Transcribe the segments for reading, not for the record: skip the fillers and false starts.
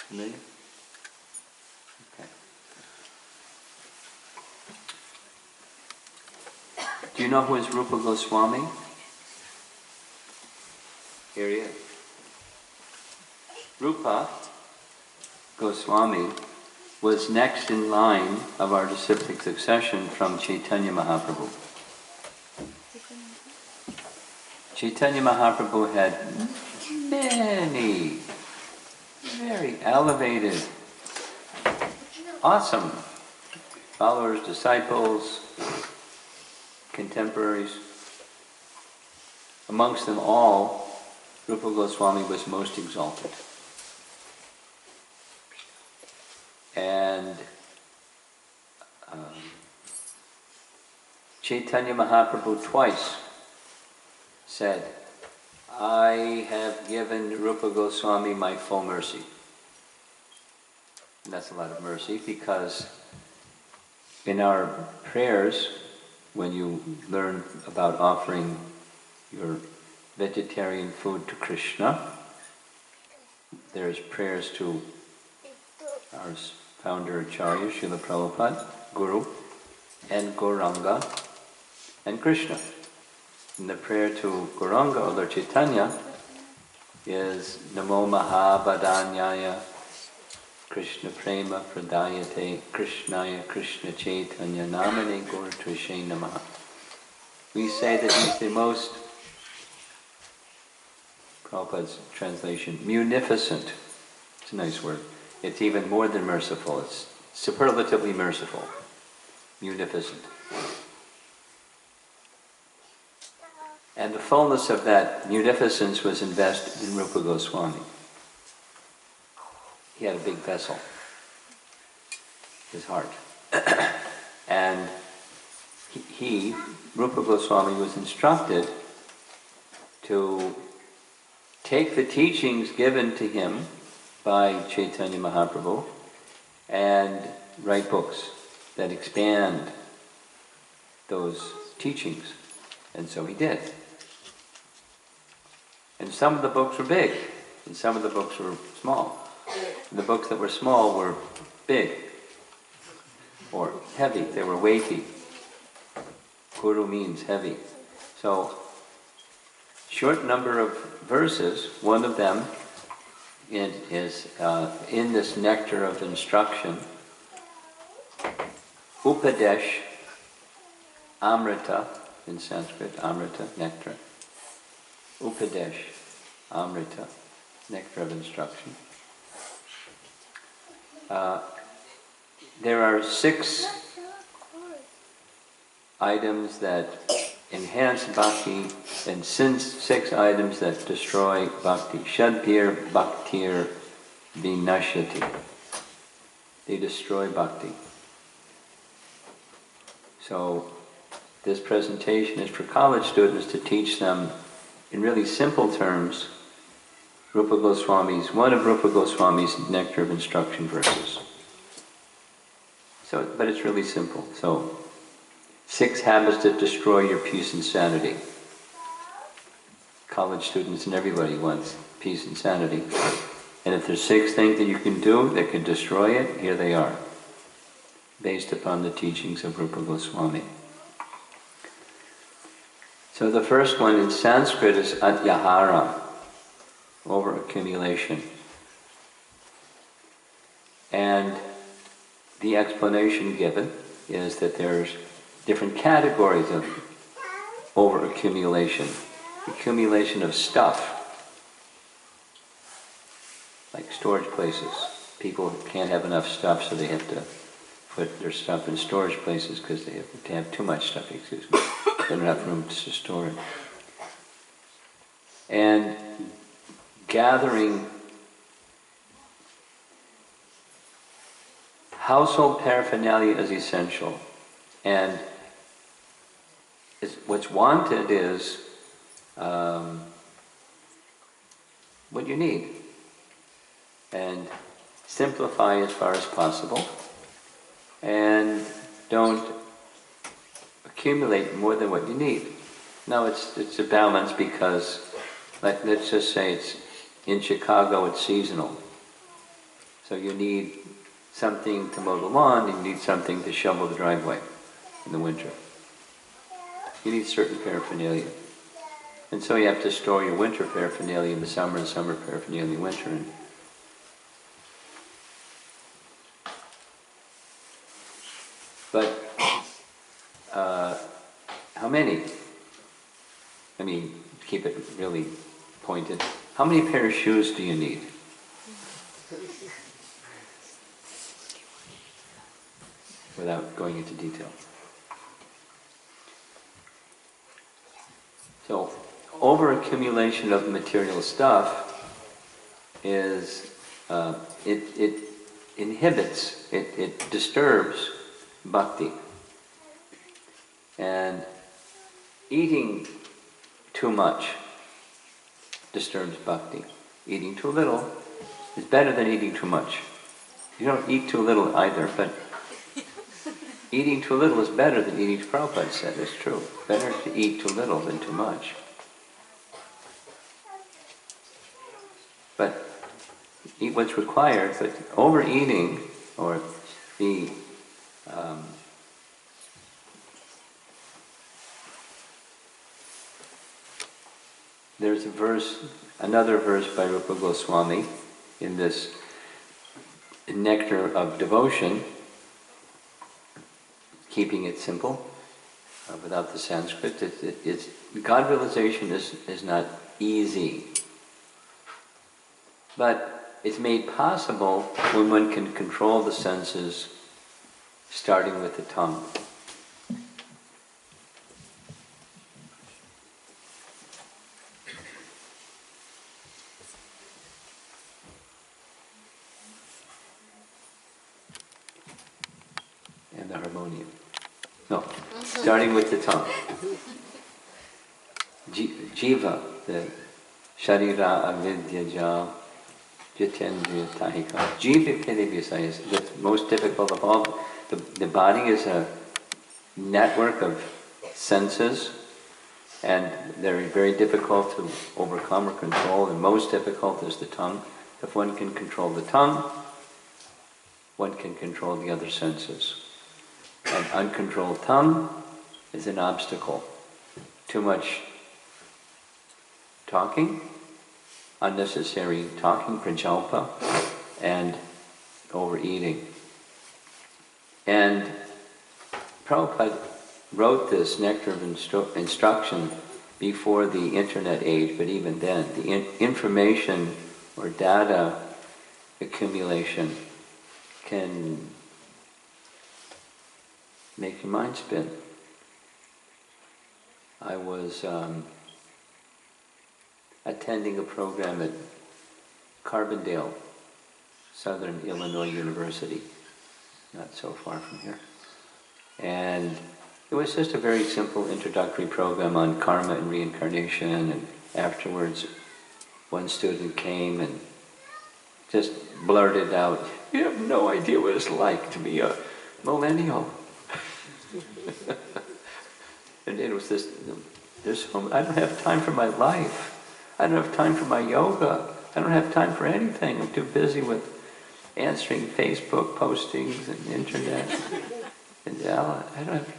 Familiar? Okay. Do you know who is Rupa Goswami? Here he is. Rupa Goswami was next in line of our disciplic succession from Chaitanya Mahaprabhu. Chaitanya Mahaprabhu had many very elevated, awesome followers, disciples, contemporaries. Amongst them all, Rupa Goswami was most exalted. And Chaitanya Mahaprabhu twice said, I have given Rupa Goswami my full mercy. And that's a lot of mercy, because in our prayers, when you learn about offering your vegetarian food to Krishna, there's prayers to our founder Acharya, Srila Prabhupada, Guru, and Gauranga, and Krishna. And the prayer to Gauranga, or Lord Chaitanya, is Namo Mahabhadanyaya Krishna Prema Pradayate Krishnaya Krishna Chaitanya Namane Gauratushe Namaha. We say that he's the most, Prabhupada's translation, munificent. It's a nice word. It's even more than merciful. It's superlatively merciful. Munificent. And the fullness of that munificence was invested in Rupa Goswami. He had a big vessel, his heart. And he, Rupa Goswami, was instructed to take the teachings given to him by Chaitanya Mahaprabhu and write books that expand those teachings. And so he did. And some of the books were big, and some of the books were small. The books that were small were big, or heavy, they were weighty. Guru means heavy. So, short number of verses, one of them is in this nectar of instruction, Upadesh, Amrita, in Sanskrit, Amrita, nectar. Upadesh, Amrita, nectar of instruction. There are 6 items that enhance bhakti, and 6 items that destroy bhakti. Shadbhir bhaktir vinashyati. They destroy bhakti. So this presentation is for college students to teach them in really simple terms one of Rupa Goswami's nectar of instruction verses. So, but it's really simple. So, 6 habits that destroy your peace and sanity. College students and everybody wants peace and sanity. And if there's 6 things that you can do that can destroy it, here they are, based upon the teachings of Rupa Goswami. So the first one in Sanskrit is atyahara, over-accumulation. And the explanation given is that there's different categories of over-accumulation. Accumulation of stuff, like storage places. People can't have enough stuff, so they have to put their stuff in storage places because they have too much stuff, They don't have room to store it. And gathering household paraphernalia is essential. And what's wanted is what you need. And simplify as far as possible. And don't accumulate more than what you need. Now it's a balance, because let's just say it's in Chicago, it's seasonal. So you need something to mow the lawn, and you need something to shovel the driveway in the winter. You need certain paraphernalia. And so you have to store your winter paraphernalia in the summer and summer paraphernalia in the winter. But how many? I mean, to keep it really pointed, how many pair of shoes do you need? Without going into detail. So, over-accumulation of material stuff is, it inhibits, it disturbs bhakti. And eating too much disturbs bhakti. Eating too little is better than eating too much. You don't eat too little either, but eating too little is better than eating too much. Prabhupada said it's true. Better to eat too little than too much. But eat what's required, but overeating, or the there's a verse, another verse by Rupa Goswami in this Nectar of Devotion, keeping it simple, without the Sanskrit. God realization is not easy, but it's made possible when one can control the senses, starting with the tongue. And the harmonium. No, starting with the tongue. Jiva, the Sharira Avidya Jitendriya Tahika. Jiva Pidivya is the most difficult of all. The body is a network of senses, and they're very difficult to overcome or control, and most difficult is the tongue. If one can control the tongue, one can control the other senses. An uncontrolled tongue is an obstacle. Too much talking, unnecessary talking, prajalpa, and overeating. And Prabhupada wrote this Nectar of Instruction before the internet age, but even then, the information or data accumulation can make your mind spin. I was attending a program at Carbondale, Southern Illinois University, not so far from here. And it was just a very simple introductory program on karma and reincarnation, and afterwards one student came and just blurted out, "You have no idea what it's like to be a millennial." And it was this, I don't have time for my life. I don't have time for my yoga. I don't have time for anything. I'm too busy with answering Facebook postings and internet. And I don't have...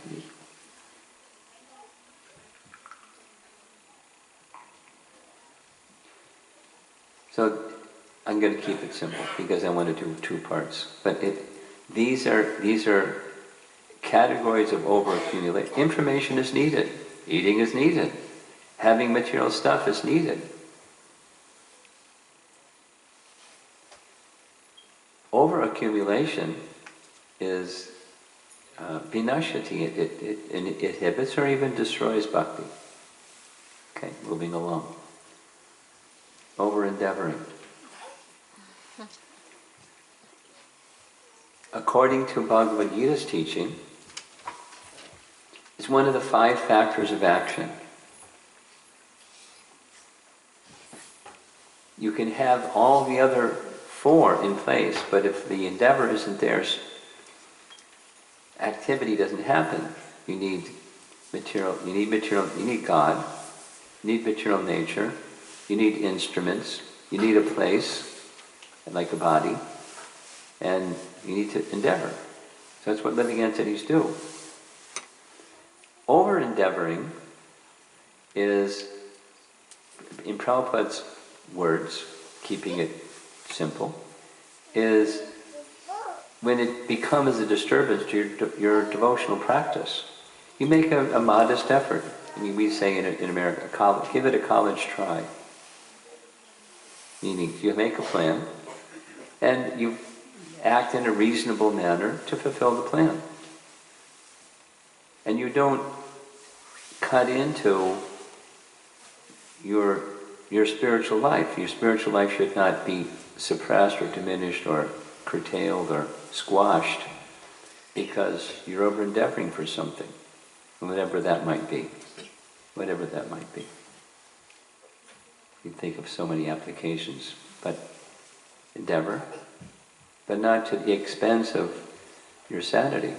So I'm going to keep it simple because I want to do 2 parts. But these are categories of overaccumulation. Information is needed. Eating is needed. Having material stuff is needed. Overaccumulation is vinashati. It inhibits or even destroys bhakti. Okay, moving along. Over-endeavoring. According to Bhagavad Gita's teaching, it's one of the 5 factors of action. You can have all the other 4 in place, but if the endeavor isn't there, activity doesn't happen. You need material, you need God, you need material nature, you need instruments, you need a place, like a body, and you need to endeavor. So that's what living entities do. Over-endeavoring is, in Prabhupada's words, keeping it simple, is when it becomes a disturbance to your devotional practice. You make a modest effort. I mean, we say in America, give it a college try. Meaning, you make a plan, and you act in a reasonable manner to fulfill the plan. And you don't cut into your spiritual life. Your spiritual life should not be suppressed or diminished or curtailed or squashed because you're over-endeavoring for something, whatever that might be. Whatever that might be. You think of so many applications, but endeavor, but not to the expense of your sanity,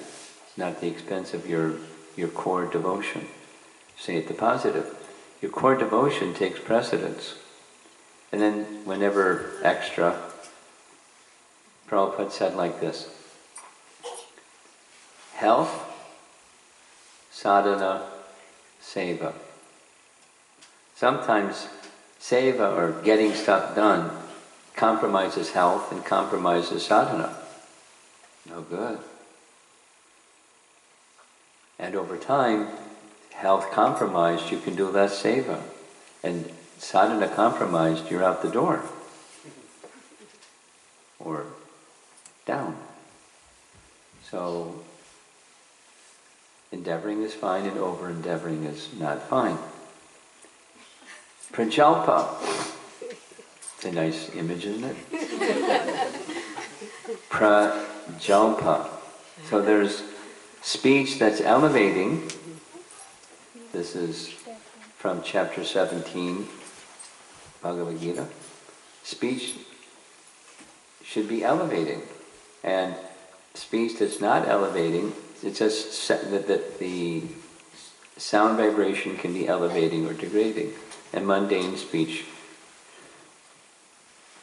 not at the expense of your core devotion. Say it the positive. Your core devotion takes precedence. And then whenever extra, Prabhupada said like this: health, sadhana, seva. Sometimes seva, or getting stuff done, compromises health and compromises sadhana. No good. And over time, health compromised, you can do less seva. And sadhana compromised, you're out the door. Or down. So, endeavoring is fine and over-endeavoring is not fine. Prajalpa. It's a nice image, isn't it? Prajalpa. So there's speech that's elevating. This is from chapter 17, Bhagavad Gita. Speech should be elevating. And speech that's not elevating, it's just that the sound vibration can be elevating or degrading. And mundane speech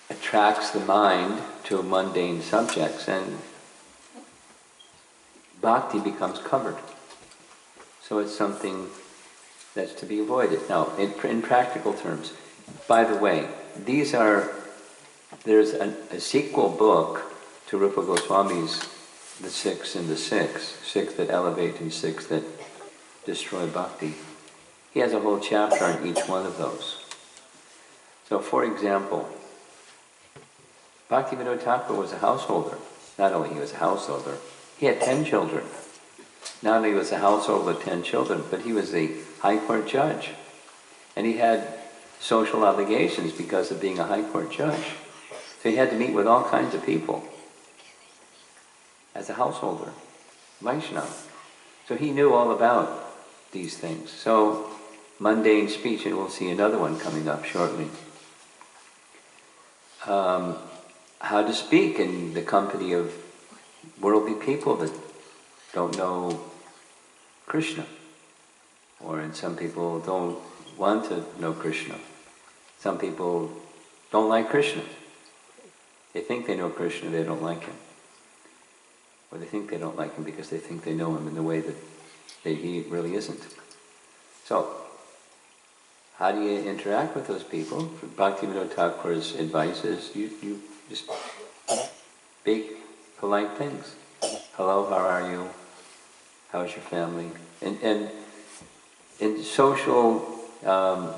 attracts the mind to mundane subjects, and bhakti becomes covered. So it's something that's to be avoided. Now, in practical terms, by the way, there's a sequel book to Rupa Goswami's The Six and the Six that elevate and six that destroy bhakti. He has a whole chapter on each one of those. So, for example, Bhaktivinoda Thakur was a householder. Not only he was a householder, he had 10 children. Not only was a householder with 10 children, but he was a high court judge. And he had social obligations because of being a high court judge. So he had to meet with all kinds of people as a householder, Vaishnava. So he knew all about these things. So mundane speech, and we'll see another one coming up shortly. How to speak in the company of worldly people that don't know Krishna. And some people don't want to know Krishna. Some people don't like Krishna. They think they know Krishna, they don't like him. Or they think they don't like him because they think they know him in the way that he really isn't. So, how do you interact with those people? Bhaktivinoda Thakur's advice is you just speak polite things. Hello, how are you? How's your family? And social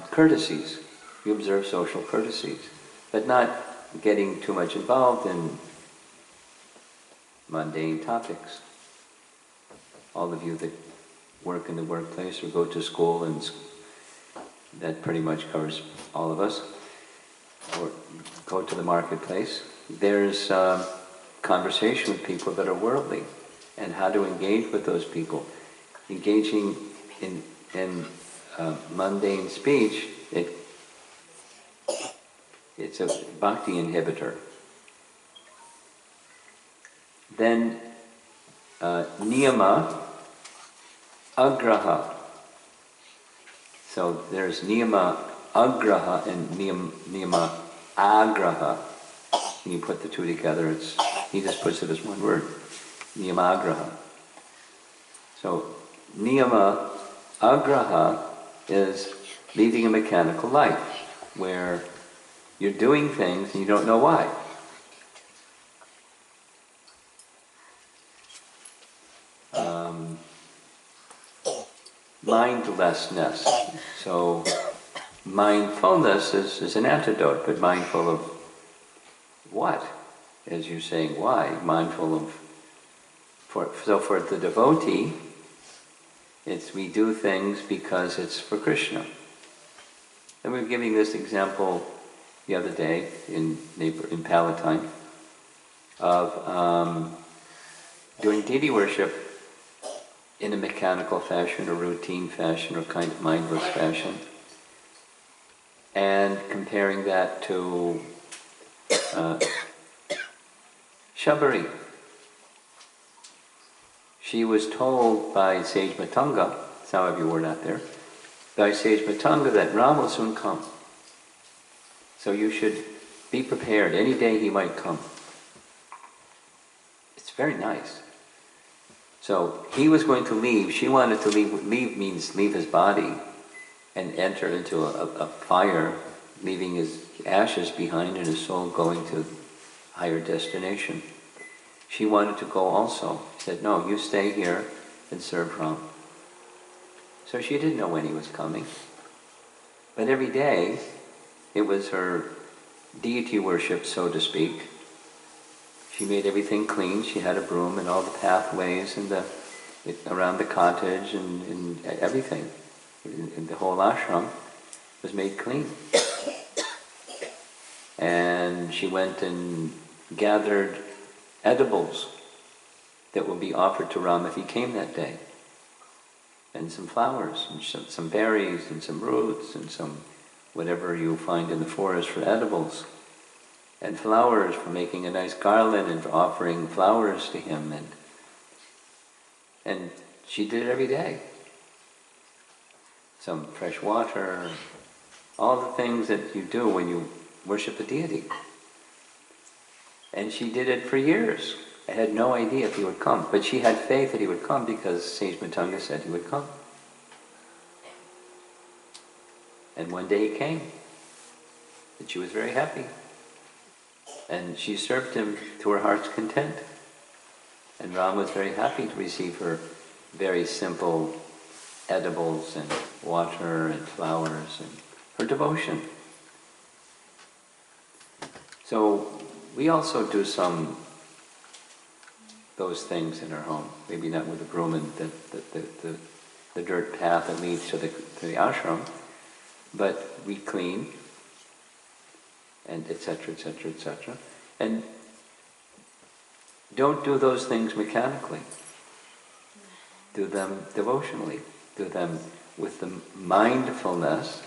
courtesies. You observe social courtesies, but not getting too much involved in mundane topics. All of you that work in the workplace or go to school, and that pretty much covers all of us, or go to the marketplace, there's conversation with people that are worldly, and how to engage with those people. Engaging in mundane speech, it's a bhakti inhibitor. Then niyama agraha. So there's niyama agraha and niyama agraha. When you put the two together, it's He just puts it as one word, niyamagraha. So, niyama agraha is leading a mechanical life, where you're doing things and you don't know why. Mindlessness. So, mindfulness is an antidote, but mindful of what? As you're saying, why? Mindful of, so for the devotee, it's we do things because it's for Krishna. And we were giving this example the other day in Palatine of doing deity worship in a mechanical fashion, a routine fashion, or kind of mindless fashion, and comparing that to Shabari. She was told by Sage Matanga, some of you were not there, by Sage Matanga that Ram will soon come. So you should be prepared. Any day he might come. It's very nice. So he was going to leave. She wanted to leave. Leave means leave his body and enter into a fire, leaving his ashes behind and his soul going to a higher destination. She wanted to go also. She said, no, you stay here and serve Ram. So she didn't know when he was coming. But every day, it was her deity worship, so to speak. She made everything clean. She had a broom and all the pathways and around the cottage and everything. And the whole ashram was made clean. And she went and gathered edibles that would be offered to Ram if he came that day. And some flowers, and some berries, and some roots, and some whatever you find in the forest for edibles. And flowers for making a nice garland and for offering flowers to him. And she did it every day. Some fresh water, all the things that you do when you worship a deity. And she did it for years. I had no idea if he would come, but she had faith that he would come because Sage Matanga said he would come. And one day he came, and she was very happy. And she served him to her heart's content. And Ram was very happy to receive her very simple edibles and water and flowers and her devotion. So we also do those things in our home. Maybe not with the broom and the dirt path that leads to the ashram, but we clean, and etc., etc., etc. And don't do those things mechanically. Do them devotionally. Do them with the mindfulness,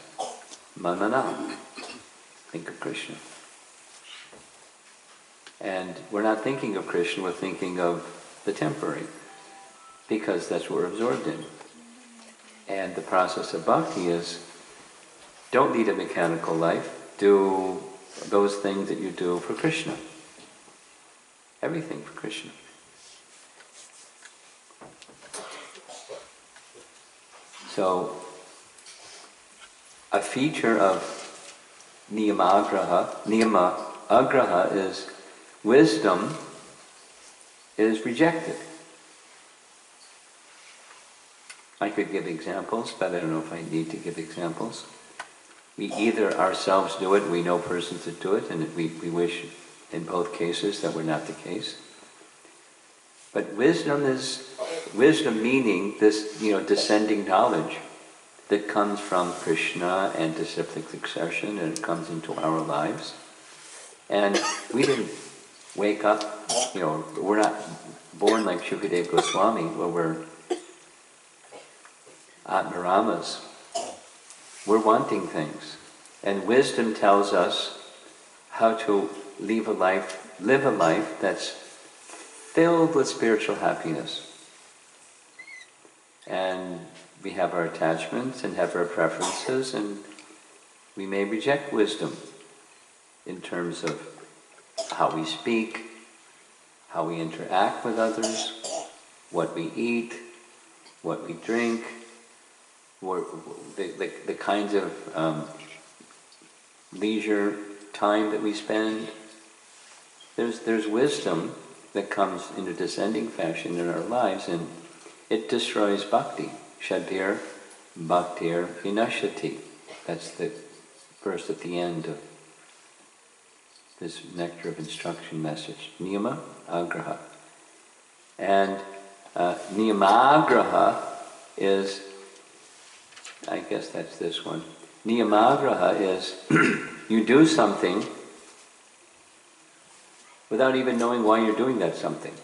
manana. Think of Krishna. And we're not thinking of Krishna, we're thinking of the temporary, because that's what we're absorbed in. And the process of bhakti is, don't lead a mechanical life, do those things that you do for Krishna. Everything for Krishna. So, a feature of niyama agraha is wisdom is rejected. I could give examples, but I don't know if I need to give examples. We either ourselves do it, we know persons that do it, and we wish in both cases that were not the case. But wisdom meaning this, descending knowledge that comes from Krishna and disciplic succession, and it comes into our lives. And we didn't wake up, we're not born like Shukadeva Goswami, where we're Atmaramas. We're wanting things. And wisdom tells us how to live a life that's filled with spiritual happiness. And we have our attachments and have our preferences, and we may reject wisdom in terms of how we speak, how we interact with others, what we eat, what we drink, the kinds of leisure time that we spend. There's wisdom that comes in a descending fashion in our lives, and it destroys bhakti. Shadbhir bhaktir vinashati. That's the verse at the end of this nectar of instruction message. Niyama agraha. And niyamagraha is, I guess that's this one. Niyamagraha is you do something without even knowing why you're doing that something.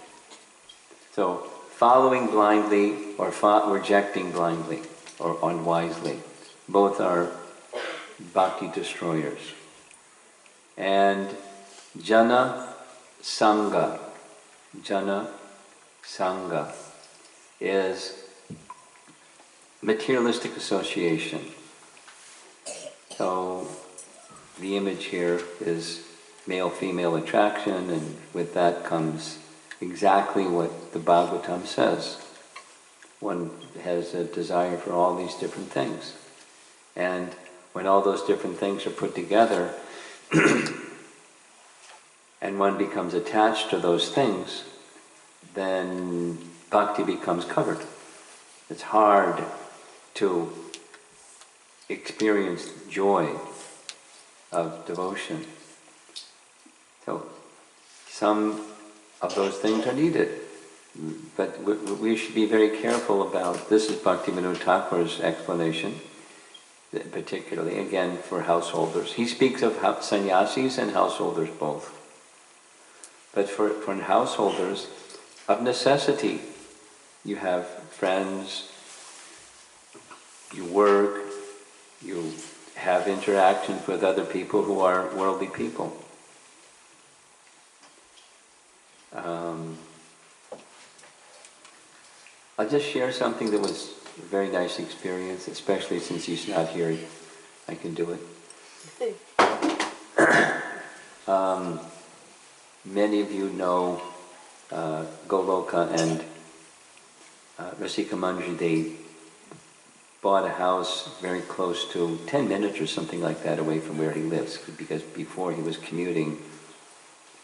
So following blindly or rejecting blindly or unwisely, both are bhakti destroyers. And jana sangha is materialistic association. So the image here is male-female attraction, and with that comes exactly what the Bhagavatam says. One has a desire for all these different things. And when all those different things are put together, and one becomes attached to those things, then bhakti becomes covered. It's hard to experience joy of devotion. So some of those things are needed, but we should be very careful about, this is Bhaktivinoda Thakur's explanation, particularly, again, for householders. He speaks of sannyasis and householders both. But for householders, of necessity, you have friends, you work, you have interactions with other people who are worldly people. I'll just share something that was a very nice experience, especially since he's not here, I can do it. Many of you know Goloka and Rasika Manji. They bought a house very close to 10 minutes or something like that away from where he lives, because before he was commuting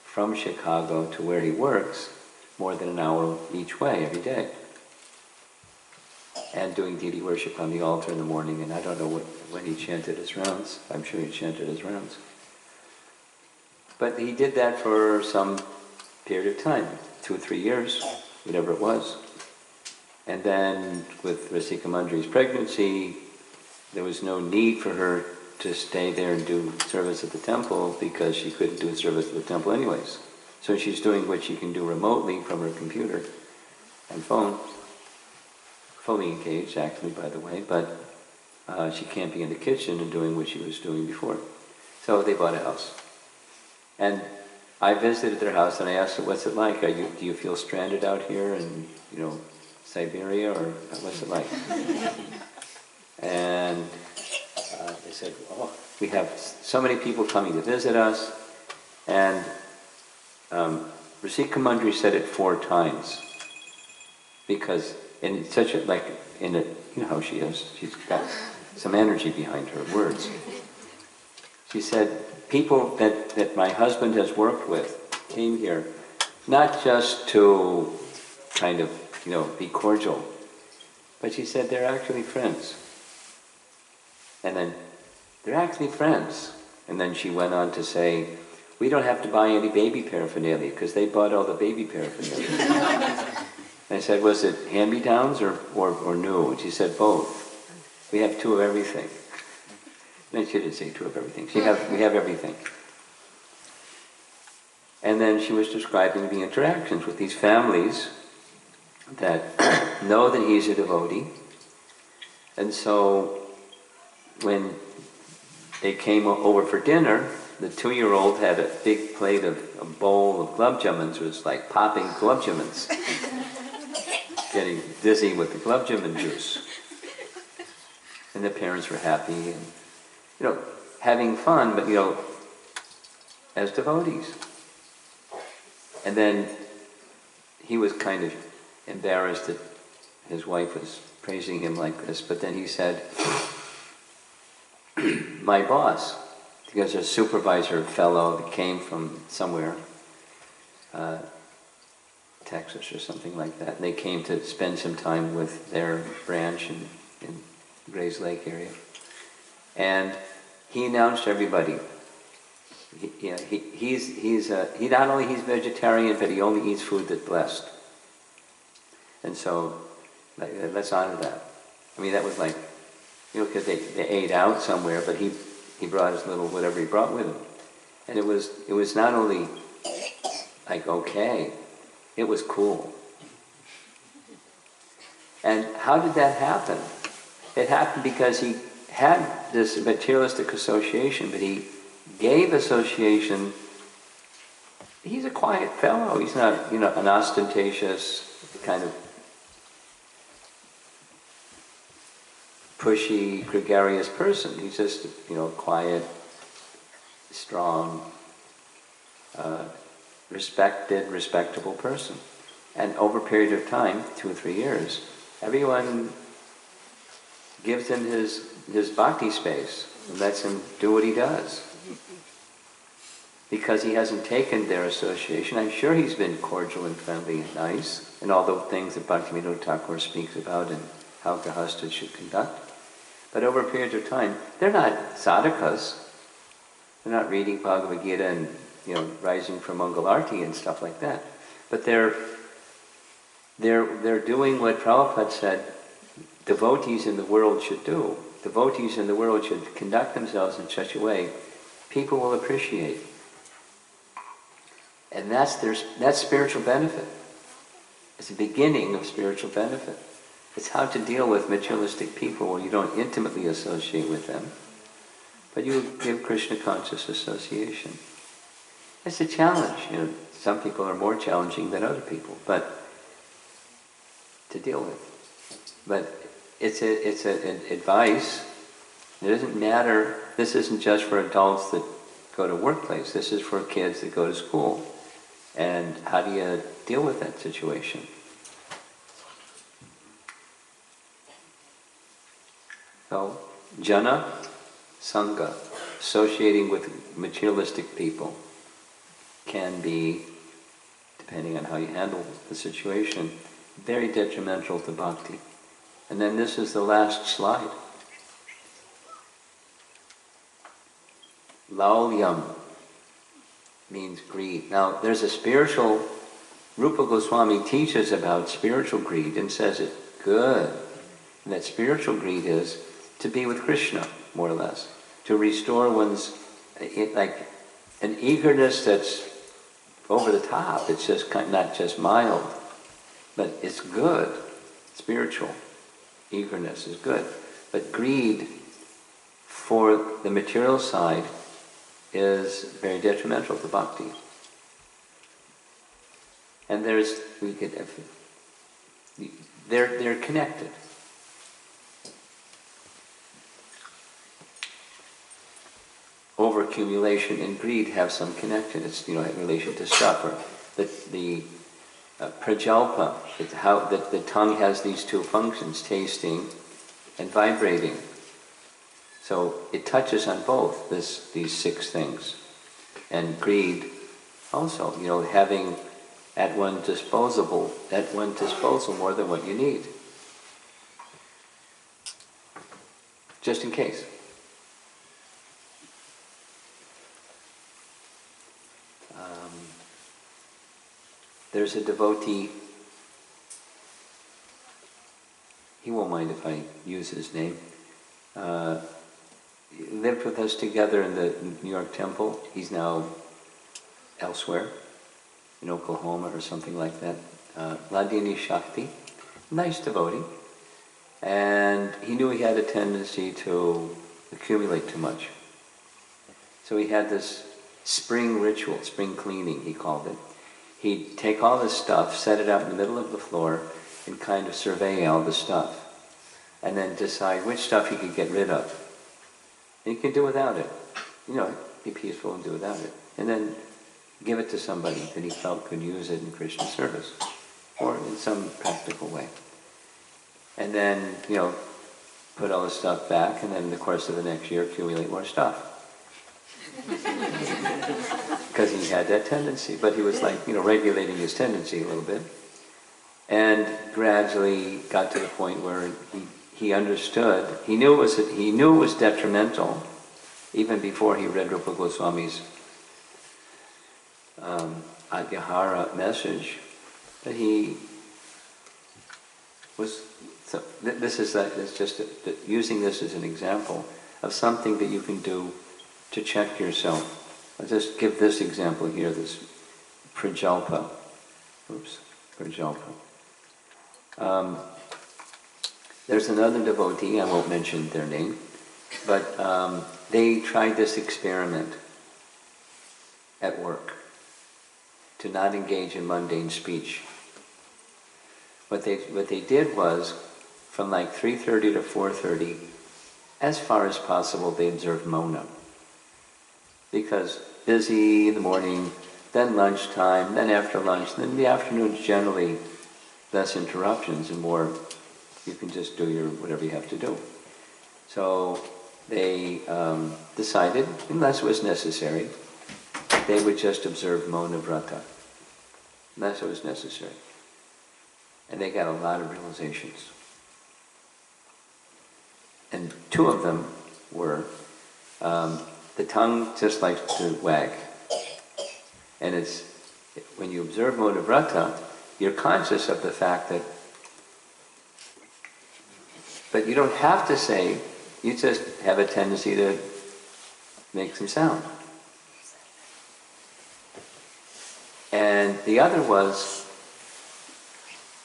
from Chicago to where he works more than an hour each way every day, and doing deity worship on the altar in the morning. And I don't know when he chanted his rounds. I'm sure he chanted his rounds. But he did that for some period of time, 2 or 3 years, whatever it was. And then with Rasika Mandri's pregnancy, there was no need for her to stay there and do service at the temple, because she couldn't do service at the temple anyways. So she's doing what she can do remotely from her computer and phone, fully engaged actually, by the way, but she can't be in the kitchen and doing what she was doing before. So they bought a house. And I visited their house and I asked her, what's it like? Do you feel stranded out here in, Siberia, or what's it like? And they said, oh, we have so many people coming to visit us. And Rasika Mandri said it 4 times. Because in such a, you know how she is, she's got some energy behind her words. She said, people that my husband has worked with came here not just to kind of, be cordial, but she said they're actually friends. And then, they're actually friends. And then she went on to say, we don't have to buy any baby paraphernalia, because they bought all the baby paraphernalia. And I said, was it hand-me-downs or new? And she said, both. We have 2 of everything. And she didn't say 2 of everything. We have everything. And then she was describing the interactions with these families that know that he's a devotee. And so when they came over for dinner, the 2-year-old had a big plate of a bowl of gulab jamuns. It was like popping gulab jamuns. Getting dizzy with the gulab jamun juice. And the parents were happy and, having fun, but, as devotees. And then he was kind of embarrassed that his wife was praising him like this, but then he said, my boss, because a supervisor fellow that came from somewhere, Texas or something like that, and they came to spend some time with their branch in Grays Lake area. And he announced to everybody, he not only he's vegetarian, but he only eats food that's blessed. And so, let's honor that. I mean, that was like, because they ate out somewhere, but he brought his little whatever he brought with him. And it was not only like, okay, it was cool. And how did that happen? It happened because he had this materialistic association, but he gave association. He's a quiet fellow. He's not, an ostentatious kind of pushy, gregarious person. He's just, quiet, strong, respectable person. And over a period of time, 2 or 3 years, everyone gives him his bhakti space and lets him do what he does. Because he hasn't taken their association. I'm sure he's been cordial and friendly and nice, and all the things that Bhaktivinoda Thakur speaks about and how Grihastha should conduct. But over a period of time, they're not sadhakas. They're not reading Bhagavad Gita and rising from Mangalarti and stuff like that. But they're doing what Prabhupada said devotees in the world should do. Devotees in the world should conduct themselves in such a way people will appreciate. And that's spiritual benefit. It's the beginning of spiritual benefit. It's how to deal with materialistic people where you don't intimately associate with them, but you give Krishna conscious association. It's a challenge. Some people are more challenging than other people, but to deal with. But it's an advice. It doesn't matter. This isn't just for adults that go to workplace. This is for kids that go to school. And how do you deal with that situation? So, jana, sangha, associating with materialistic people can be, depending on how you handle the situation, very detrimental to bhakti. And then this is the last slide. Laulyam means greed. Now, there's a spiritual, Rupa Goswami teaches about spiritual greed and says it's good. And that spiritual greed is to be with Krishna, more or less. To restore one's, like an eagerness that's over the top. It's just not just mild, but it's good. Spiritual eagerness is good. But greed for the material side is very detrimental to bhakti. And they're connected. Over-accumulation and greed have some connection. It's in relation to stuff. Or the prajalpa, how that the tongue has these two functions, tasting and vibrating. So it touches on both these 6 things. And greed also, having at one's disposal more than what you need. Just in case. There's a devotee, he won't mind if I use his name, he lived with us together in the New York temple. He's now elsewhere, in Oklahoma or something like that. Ladini Shakti, nice devotee. And he knew he had a tendency to accumulate too much. So he had this spring ritual, spring cleaning, he called it. He'd take all this stuff, set it out in the middle of the floor, and kind of survey all the stuff. And then decide which stuff he could get rid of. And he could do without it. Be peaceful and do without it. And then give it to somebody that he felt could use it in Krishna service. or in some practical way. And then, put all the stuff back, and then in the course of the next year accumulate more stuff. Because he had that tendency, but he was regulating his tendency a little bit. And gradually got to the point where he understood, he knew it was detrimental, even before he read Rupa Goswami's Adyahara message, that he was, so this is just using this as an example of something that you can do to check yourself. I'll just give this example here, this prajalpa. There's another devotee, I won't mention their name, but they tried this experiment at work to not engage in mundane speech. What they did was, from 3:30 to 4:30, as far as possible, they observed mona. Because busy in the morning, then lunchtime, then after lunch, then in the afternoon, generally less interruptions and more, you can just do whatever you have to do. So they decided, unless it was necessary, they would just observe Mona Vrata, unless it was necessary. And they got a lot of realizations. And two of them were, the tongue just likes to wag. And it's, when you observe Mona Vrata, you're conscious of the fact that, but you don't have to say, you just have a tendency to make some sound. And the other was,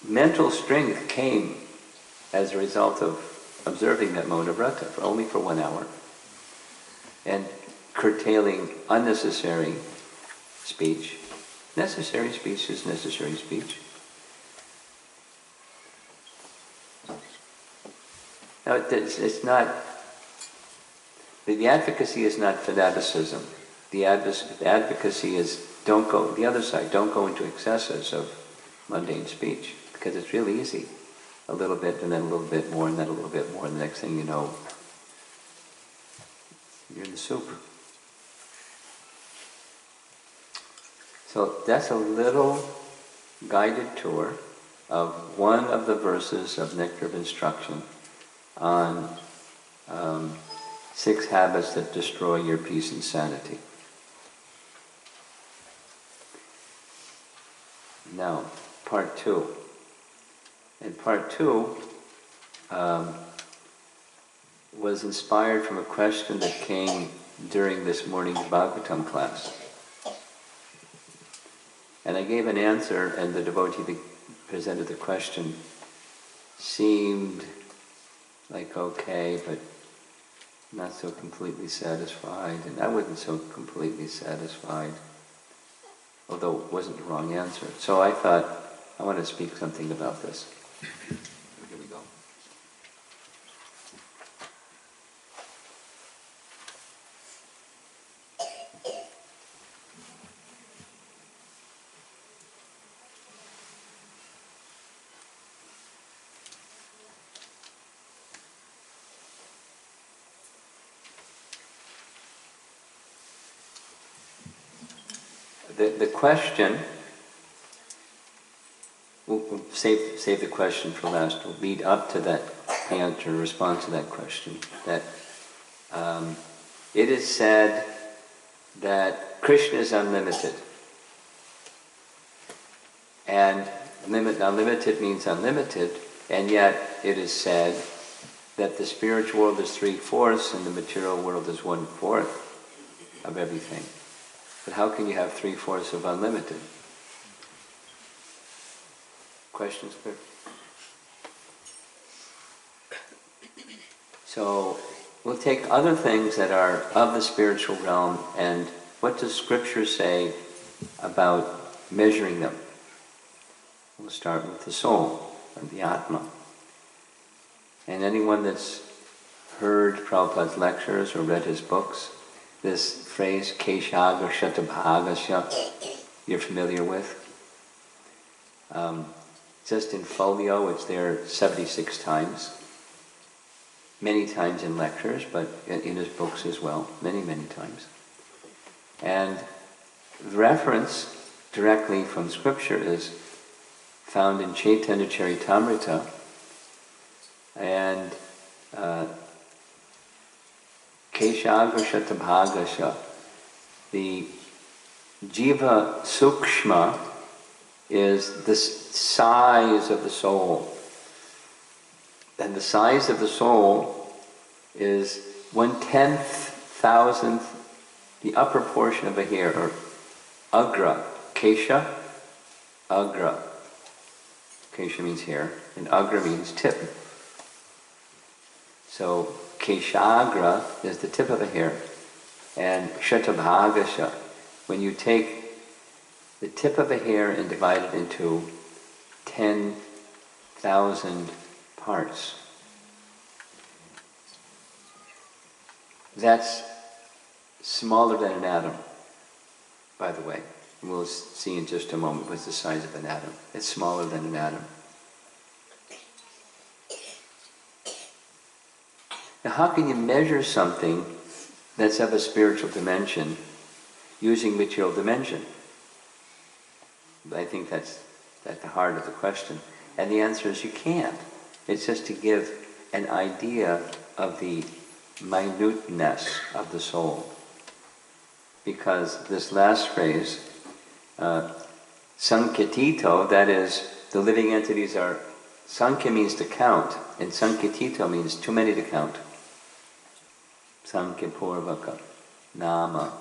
mental strength came as a result of observing that Mona Vrata only for 1 hour, and curtailing unnecessary speech. Necessary speech is necessary speech. Now, it's not, the advocacy is not fanaticism. The advocacy is, don't go, the other side, don't go into excesses of mundane speech, because it's really easy. A little bit, and then a little bit more, and then a little bit more, and the next thing you know, you're in the soup. So that's a little guided tour of one of the verses of Nectar of Instruction on 6 habits that destroy your peace and sanity. Now, part 2. And part 2 was inspired from a question that came during this morning's Bhagavatam class. And I gave an answer, and the devotee that presented the question seemed like okay, but not so completely satisfied, and I wasn't so completely satisfied, although it wasn't the wrong answer. So I thought, I want to speak something about this. Here we go. The question, we'll save the question for last. We'll lead up to that answer, respond to that question. That it is said that Krishna is unlimited. And unlimited means unlimited, and yet it is said that the spiritual world is 3/4 and the material world is 1/4 of everything. But how can you have 3/4 of unlimited? Questions clear? So we'll take other things that are of the spiritual realm, and what does Scripture say about measuring them? We'll start with the soul, or the Atma. And anyone that's heard Prabhupada's lectures or read his books, this phrase, Keshaga Shatabhagasya, you're familiar with? Just in folio, it's there 76 times. Many times in lectures, but in his books as well, many, many times. And the reference directly from scripture is found in Chaitanya Charitamrita, and Keshagra Shatabhagasha, the Jiva Sukshma is the size of the soul. And the size of the soul is 1/10,000th, the upper portion of a hair, or agra. Kesha, agra. Kesha means hair, and agra means tip. So Keshagra is the tip of a hair. And Shatabhagasha, when you take the tip of a hair and divide it into 10,000 parts. That's smaller than an atom, by the way. We'll see in just a moment what's the size of an atom. It's smaller than an atom. Now, how can you measure something that's of a spiritual dimension using material dimension? I think that's at the heart of the question. And the answer is you can't. It's just to give an idea of the minuteness of the soul. Because this last phrase, Sanketito, that is, the living entities are, Sankhya means to count, and Sanketito means too many to count. Sankhya Purvaka, Nama.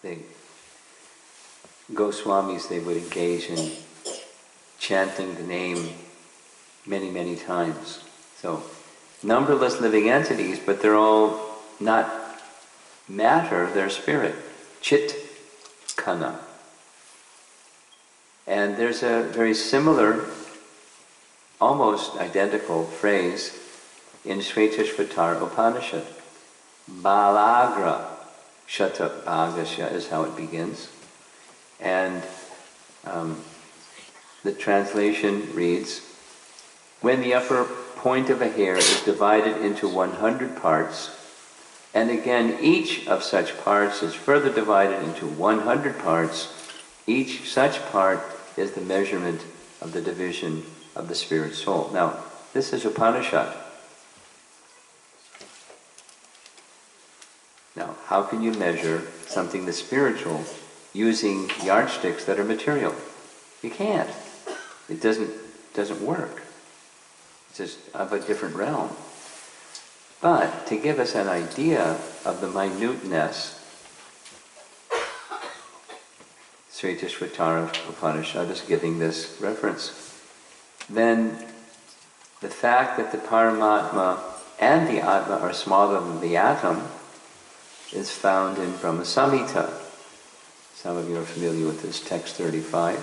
The Goswamis, they would engage in chanting the name many, many times. So, numberless living entities, but they're all not matter, they're spirit. Chit Kana. And there's a very similar, almost identical phrase in Shvetashvatara Upanishad. Balagra Shatabhagasha is how it begins. And the translation reads, when the upper point of a hair is divided into 100 parts, and again each of such parts is further divided into 100 parts, each such part is the measurement of the division of the spirit soul. Now, this is Upanishad. Now, how can you measure something that's spiritual using yardsticks that are material? You can't. It doesn't work. It's just of a different realm. But to give us an idea of the minuteness, Svetashvatara Upanishad is giving this reference. Then the fact that the Paramatma and the Atma are smaller than the atom is found in Brahma Samhita. Some of you are familiar with this, text 35.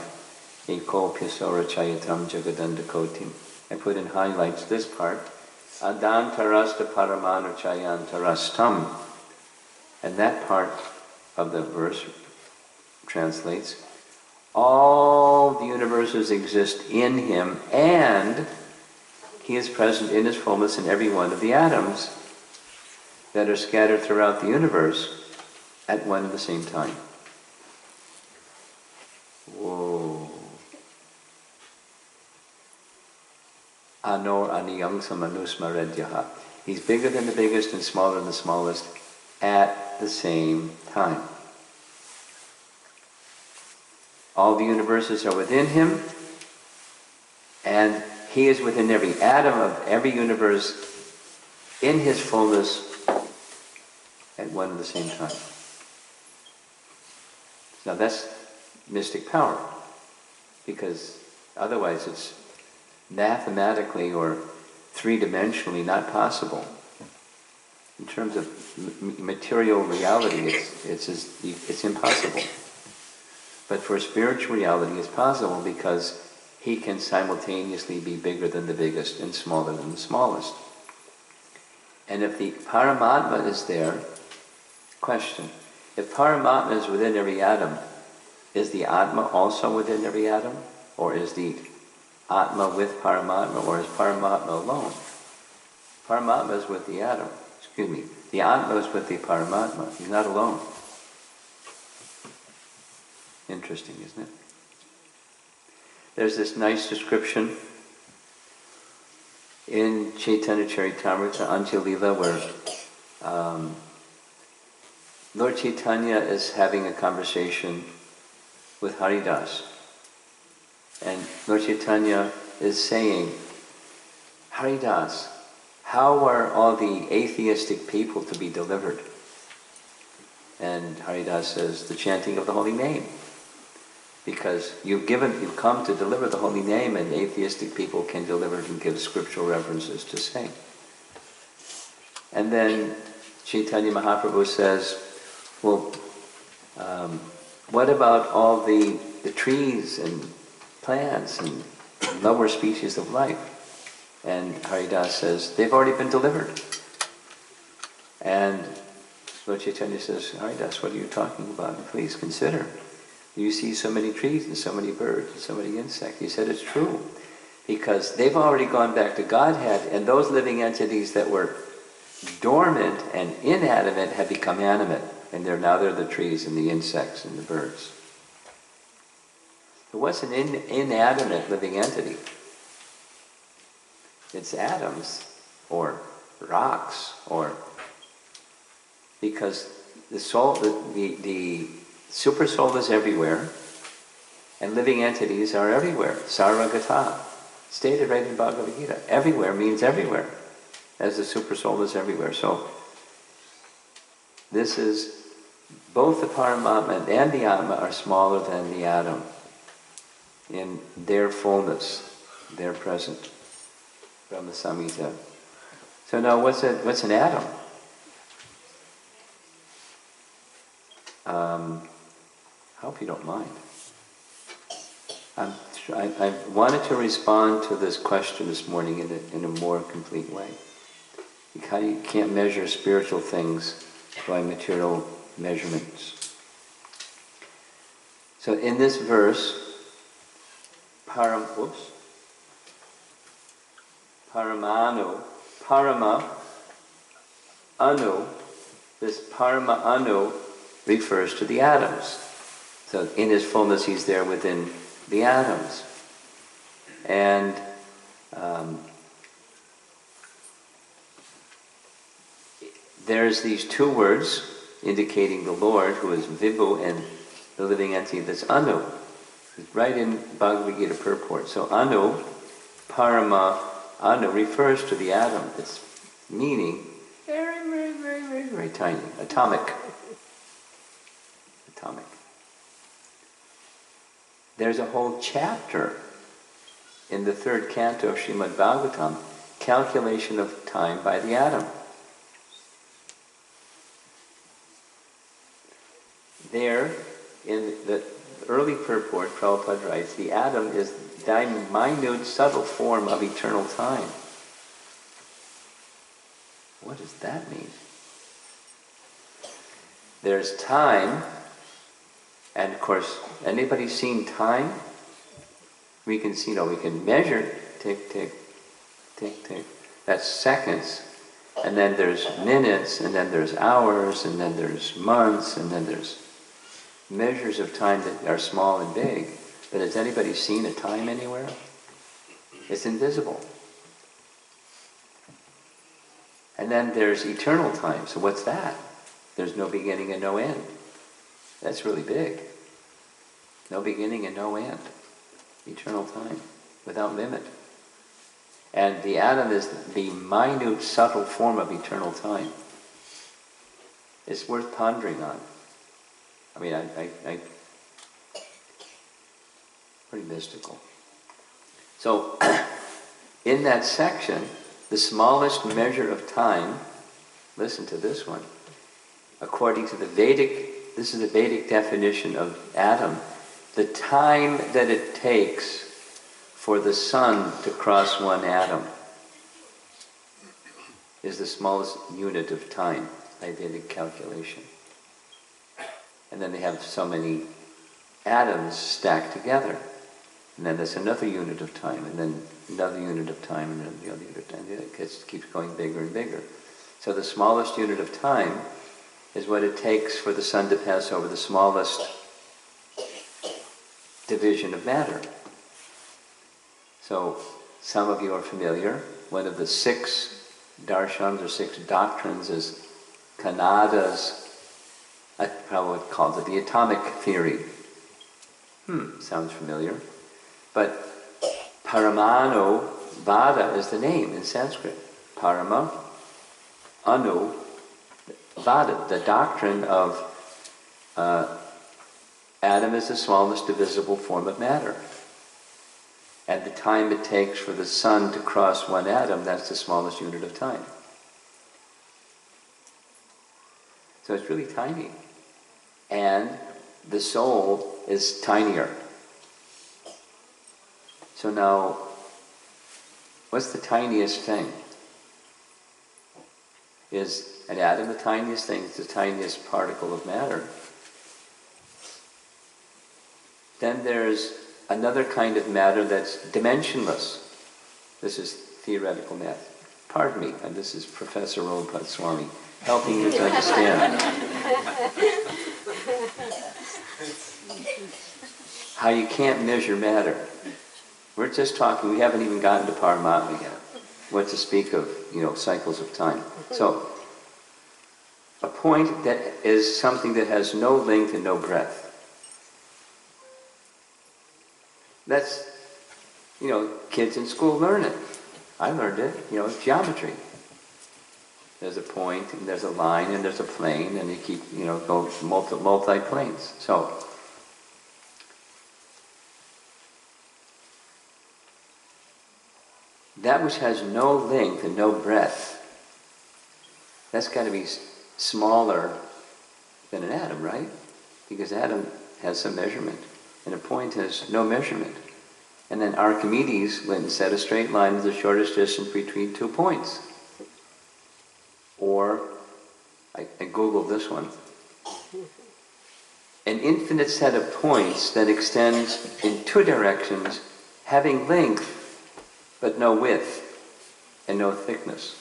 Eko Pyasora Chayatam Jagadandakotim. I put in highlights this part. Adantarasta Paramanu Chayantarastam. And that part of the verse translates, all the universes exist in him, and he is present in his fullness in every one of the atoms that are scattered throughout the universe at one and the same time. Whoa. Anor aniyang samanusmaredyaha. He's bigger than the biggest and smaller than the smallest at the same time. All the universes are within him, and he is within every atom of every universe in his fullness at one and the same time. Now that's mystic power, because otherwise it's mathematically or three-dimensionally not possible. In terms of material reality, it's impossible. But for spiritual reality, it's possible because he can simultaneously be bigger than the biggest and smaller than the smallest. And if the Paramatma is there, question, if Paramatma is within every atom, is the Atma also within every atom? Or is the Atma with Paramatma, or is Paramatma alone? Paramatma is with the atom. Excuse me. The Atma is with the Paramatma. He's not alone. Interesting, isn't it? There's this nice description in Chaitanya Charitamrita, Antya-lila, where Lord Chaitanya is having a conversation with Haridas. And Lord Chaitanya is saying, Haridas, how are all the atheistic people to be delivered? And Haridas says, the chanting of the holy name. Because you've come to deliver the holy name, and atheistic people can deliver it and give scriptural references to sing. And then Chaitanya Mahaprabhu says, well, what about all the trees and plants and lower species of life? And Haridas says, they've already been delivered. And Lord Chaitanya says, Haridas, what are you talking about? Please consider. You see so many trees and so many birds and so many insects. He said it's true, because they've already gone back to Godhead, and those living entities that were dormant and inanimate have become animate, and they're the trees and the insects and the birds. So what's an inanimate living entity? It's atoms or rocks, or because the soul, the super soul is everywhere, and living entities are everywhere. Sarvagata, stated right in Bhagavad Gita. Everywhere means everywhere, as the super soul is everywhere. So this is, both the Paramatma and the Atma are smaller than the atom in their fullness, their present. Brahma Samhita. So now what's an atom? I hope you don't mind. I wanted to respond to this question this morning in a more complete way. You can't measure spiritual things by material measurements. So in this verse, Paramanu, Parama, Anu, this Parama Anu refers to the atoms. So in his fullness, he's there within the atoms. And there's these two words indicating the Lord, who is Vibhu, and the living entity that's Anu. It's right in Bhagavad Gita purport. So Anu, Parama, Anu refers to the atom. Its meaning, very, very, very, very, very tiny, atomic. Atomic. There's a whole chapter in the third canto of Srimad Bhagavatam, calculation of time by the atom. There, in the early purport, Prabhupada writes, the atom is thy minute, subtle form of eternal time. What does that mean? There's time, and of course, anybody seen time? We can see, we can measure, tick, tick, tick, tick. That's seconds. And then there's minutes, and then there's hours, and then there's months, and then there's measures of time that are small and big. But has anybody seen a time anywhere? It's invisible. And then there's eternal time. So what's that? There's no beginning and no end. That's really big. No beginning and no end. Eternal time, without limit. And the atom is the minute, subtle form of eternal time. It's worth pondering on. I mean, I pretty mystical. So, in that section, the smallest measure of time, listen to this one, according to the Vedic, this is the Vedic definition of atom, the time that it takes for the sun to cross one atom is the smallest unit of time by Vedic calculation. And then they have so many atoms stacked together. And then there's another unit of time, and then another unit of time, and then the other unit of time. It keeps going bigger and bigger. So the smallest unit of time is what it takes for the sun to pass over the smallest division of matter. So some of you are familiar. One of the 6 darshans or 6 doctrines is Kanada's, I probably would call it the atomic theory. Sounds familiar. But Paramanu Vada is the name in Sanskrit. Parama, Anu, Vada, the doctrine of atom is the smallest divisible form of matter. And the time it takes for the sun to cross one atom, that's the smallest unit of time. So it's really tiny. And the soul is tinier. So now, what's the tiniest thing? Is an atom the tiniest thing? It's the tiniest particle of matter. Then there's another kind of matter that's dimensionless. This is theoretical math. Pardon me, and this is Professor Romapada Swami, helping you to understand how you can't measure matter. We're just talking, we haven't even gotten to Paramatma yet. What to speak of, cycles of time. So, a point that is something that has no length and no breadth. That's, kids in school learn it. I learned it, geometry. There's a point, and there's a line, and there's a plane, and you keep, go multi-planes. So, that which has no length and no breadth, that's got to be smaller than an atom, right? Because atom has some measurement, and a point has no measurement. And then Archimedes went and set a straight line as the shortest distance between 2 points. Or, I Googled this one, an infinite set of points that extends in 2 directions, having length but no width and no thickness.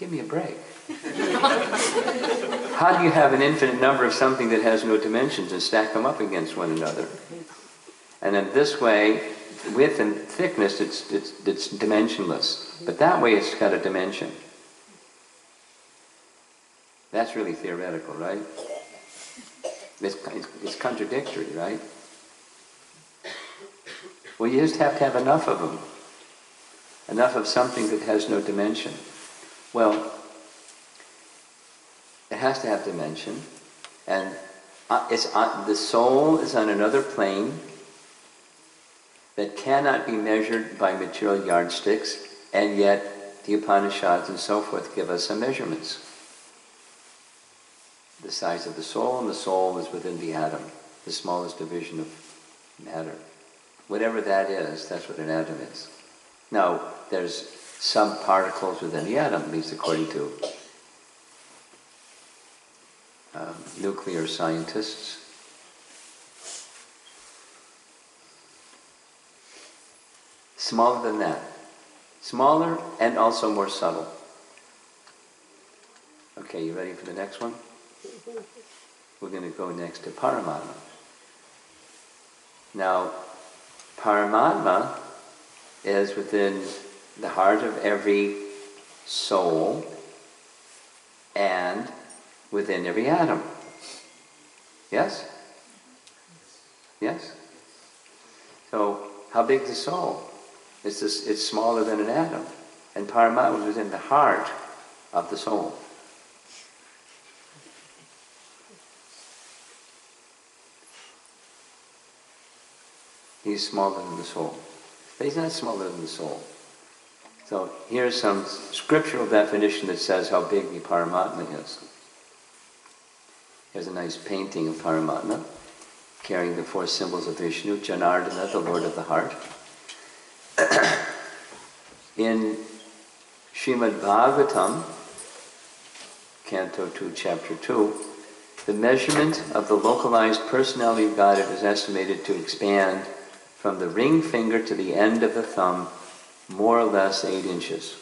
Give me a break. How do you have an infinite number of something that has no dimensions and stack them up against one another? And then this way, width and thickness, it's dimensionless. But that way it's got a dimension. That's really theoretical, right? It's contradictory, right? Well, you just have to have enough of them. Enough of something that has no dimension. Well, it has to have dimension. And the soul is on another plane that cannot be measured by material yardsticks, and yet the Upanishads and so forth give us some measurements. The size of the soul, and the soul is within the atom, the smallest division of matter. Whatever that is, that's what an atom is. Now, there's some particles within the atom, at least according to nuclear scientists. Smaller than that. Smaller and also more subtle. Okay, you ready for the next one? We're going to go next to Paramatma. Now, Paramatma is within the heart of every soul and within every atom. Yes? Yes? So, how big is the soul? It's smaller than an atom. And Paramatma is within the heart of the soul. He's smaller than the soul. But he's not smaller than the soul. So here's some scriptural definition that says how big the Paramatma is. Here's a nice painting of Paramatma, carrying the 4 symbols of Vishnu, Janardana, the Lord of the Heart. In Srimad Bhagavatam, Canto 2, Chapter 2, The measurement of the localized personality of God is estimated to expand from the ring finger to the end of the thumb, more or less 8 inches.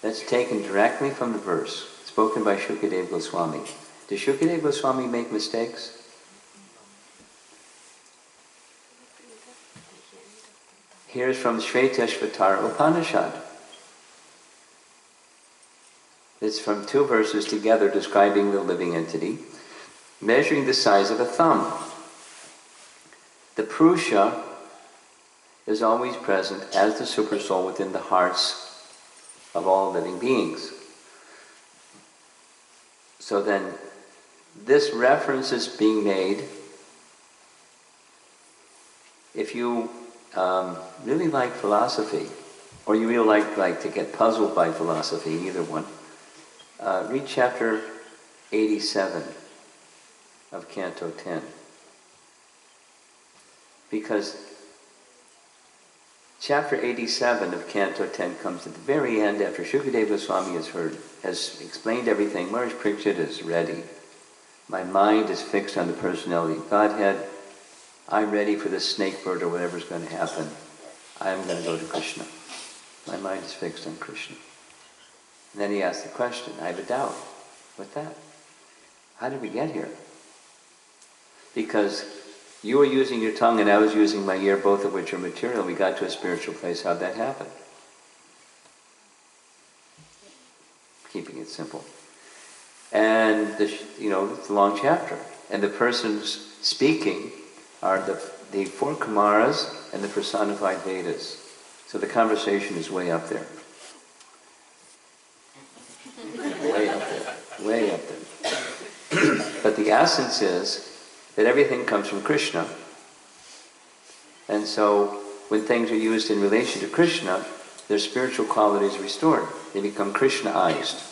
That's taken directly from the verse, spoken by Shukadeva Goswami. Does Shukadeva Goswami make mistakes? Here's from Shvetashvatara Upanishad. It's from 2 verses together describing the living entity, measuring the size of a thumb. The Purusha is always present as the Supersoul within the hearts of all living beings. So then, this reference is being made if you really like philosophy, or you really like to get puzzled by philosophy, either one. Read chapter 87 of Canto 10. Because chapter 87 of Canto 10 comes at the very end after Shukadeva Goswami has explained everything. Maharaj Parikshit is ready. My mind is fixed on the personality of Godhead. I'm ready for the snake bird or whatever's going to happen. I'm going to go to Krishna. My mind is fixed on Krishna. And then he asks the question, I have a doubt. What's that? How did we get here? Because you were using your tongue and I was using my ear, both of which are material. We got to a spiritual place. How'd that happen? Keeping it simple. And, it's a long chapter. And the persons speaking are the 4 Kumaras and the personified Vedas. So the conversation is way up there. Way up there. Way up there. But the essence is that everything comes from Krishna. And so when things are used in relation to Krishna, their spiritual quality is restored. They become Krishnaized.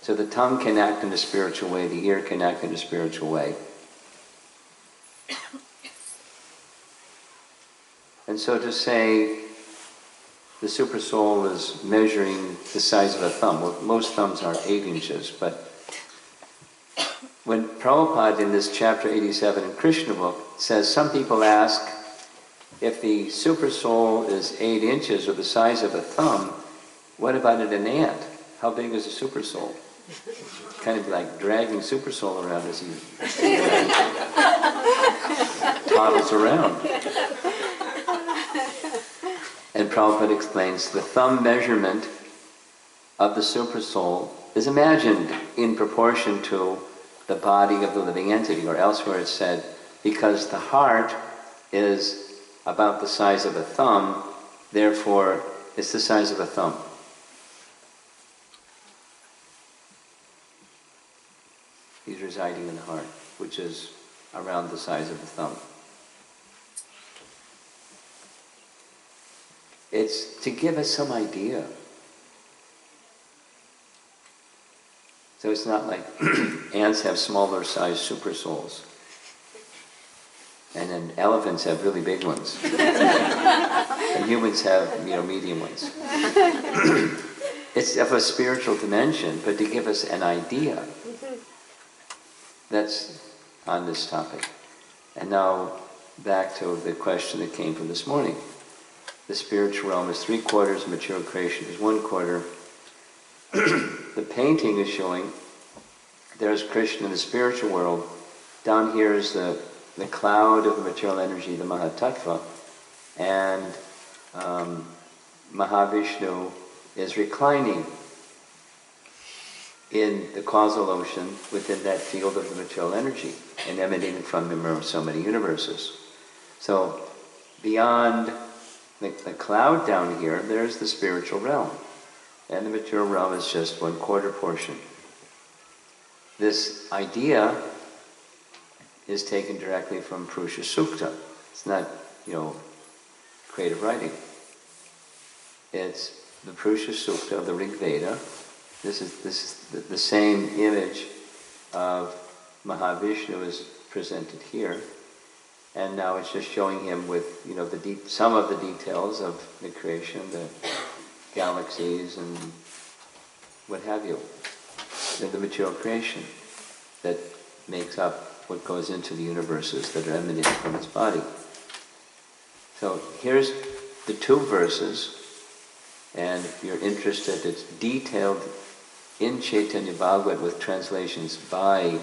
So the tongue can act in a spiritual way, the ear can act in a spiritual way. And so to say the Supersoul is measuring the size of a thumb, well, most thumbs are 8 inches, but when Prabhupada in this chapter 87 in Krishna book says, some people ask if the Supersoul is 8 inches or the size of a thumb, what about an ant? How big is a Supersoul? Kind of like dragging Supersoul around as he toddles around. And Prabhupada explains the thumb measurement of the Supersoul is imagined in proportion to the body of the living entity, or elsewhere it's said, because the heart is about the size of a thumb, therefore it's the size of a thumb. He's residing in the heart, which is around the size of the thumb. It's to give us some idea. So it's not like ants have smaller sized super souls. And then elephants have really big ones. And humans have, medium ones. It's of a spiritual dimension, but to give us an idea. That's on this topic. And now back to the question that came from this morning. The spiritual realm is 3/4, material creation is 1/4. The painting is showing there's Krishna in the spiritual world. Down here is the cloud of the material energy, the Mahatattva, and Mahavishnu is reclining in the causal ocean within that field of the material energy and emanating from him are so many universes. So beyond the cloud down here, there's the spiritual realm. And the material realm is just 1/4 portion. This idea is taken directly from Purusha Sukta. It's not, creative writing. It's the Purusha Sukta of the Rig Veda. This is the same image of Mahavishnu is presented here. And now it's just showing him with, some of the details of the creation, the galaxies and what have you. the material creation that makes up what goes into the universes that are emanating from its body. So here's the two verses, and if you're interested, it's detailed in Chaitanya Bhagavat with translations by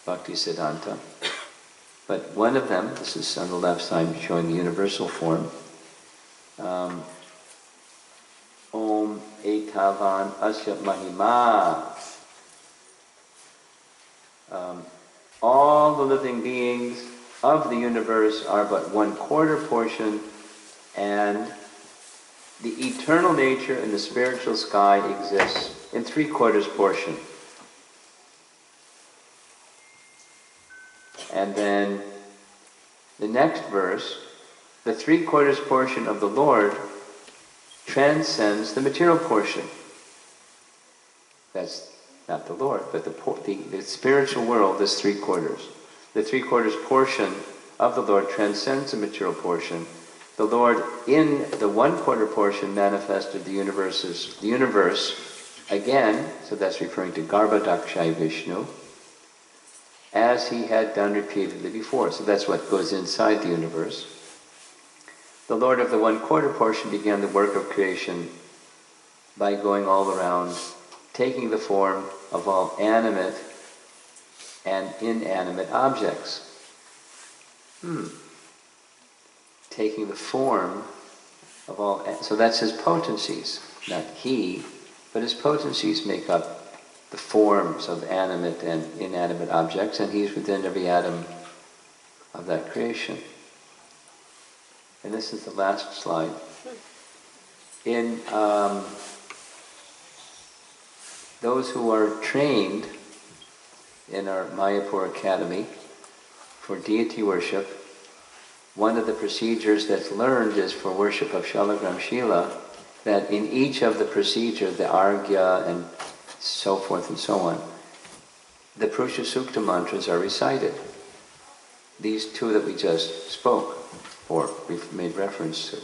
Bhaktisiddhanta. But one of them, this is on the left side showing the universal form, Om Ekavan Asya Mahima. All the living beings of the universe are but 1/4 portion, and the eternal nature in the spiritual sky exists in 3/4 portion. And then the next verse, the 3/4 portion of the Lord transcends the material portion. That's not the Lord, but the spiritual world is 3/4. The 3/4 portion of the Lord transcends the material portion. The Lord, in the 1/4 portion, manifested the universe again, so that's referring to Garbhodakshaya Vishnu, as he had done repeatedly before. So that's what goes inside the universe. The Lord of the 1/4 portion began the work of creation by going all around, taking the form of all animate and inanimate objects. Taking the form of all, so that's his potencies, not he, but his potencies make up the forms of animate and inanimate objects, and he's within every atom of that creation. And this is the last slide. In those who are trained in our Mayapur Academy for deity worship, one of the procedures that's learned is for worship of Shalagram Shila, that in each of the procedures, the Argya and so forth and so on, the Purusha Sukta mantras are recited. These two that we just spoke, or we've made reference to.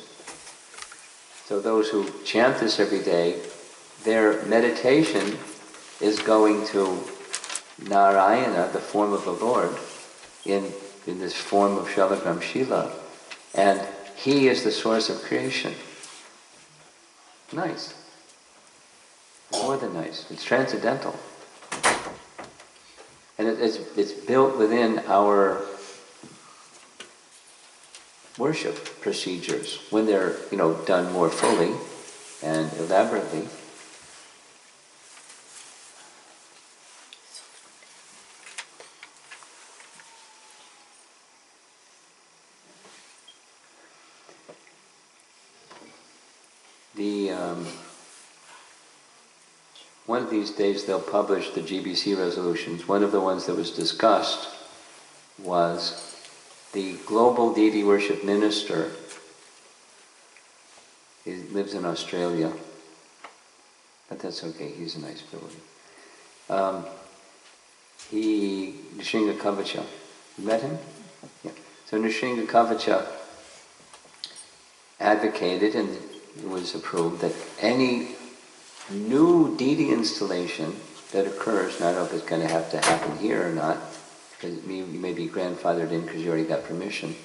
So those who chant this every day, their meditation is going to Narayana, the form of the Lord, in this form of Shalagram Shila, and he is the source of creation. Nice. More than nice. It's transcendental. And it's built within our worship procedures when they're, done more fully and elaborately. One of these days they'll publish the GBC resolutions. One of the ones that was discussed was the global deity worship minister. He lives in Australia, but that's okay, he's a nice fellow. Nrsinga Kavacha, you met him? Yeah. So Nrsinga Kavacha advocated, and it was approved, that any new deity installation that occurs, and I don't know if it's going to have to happen here or not, because you may be grandfathered in because you already got permission,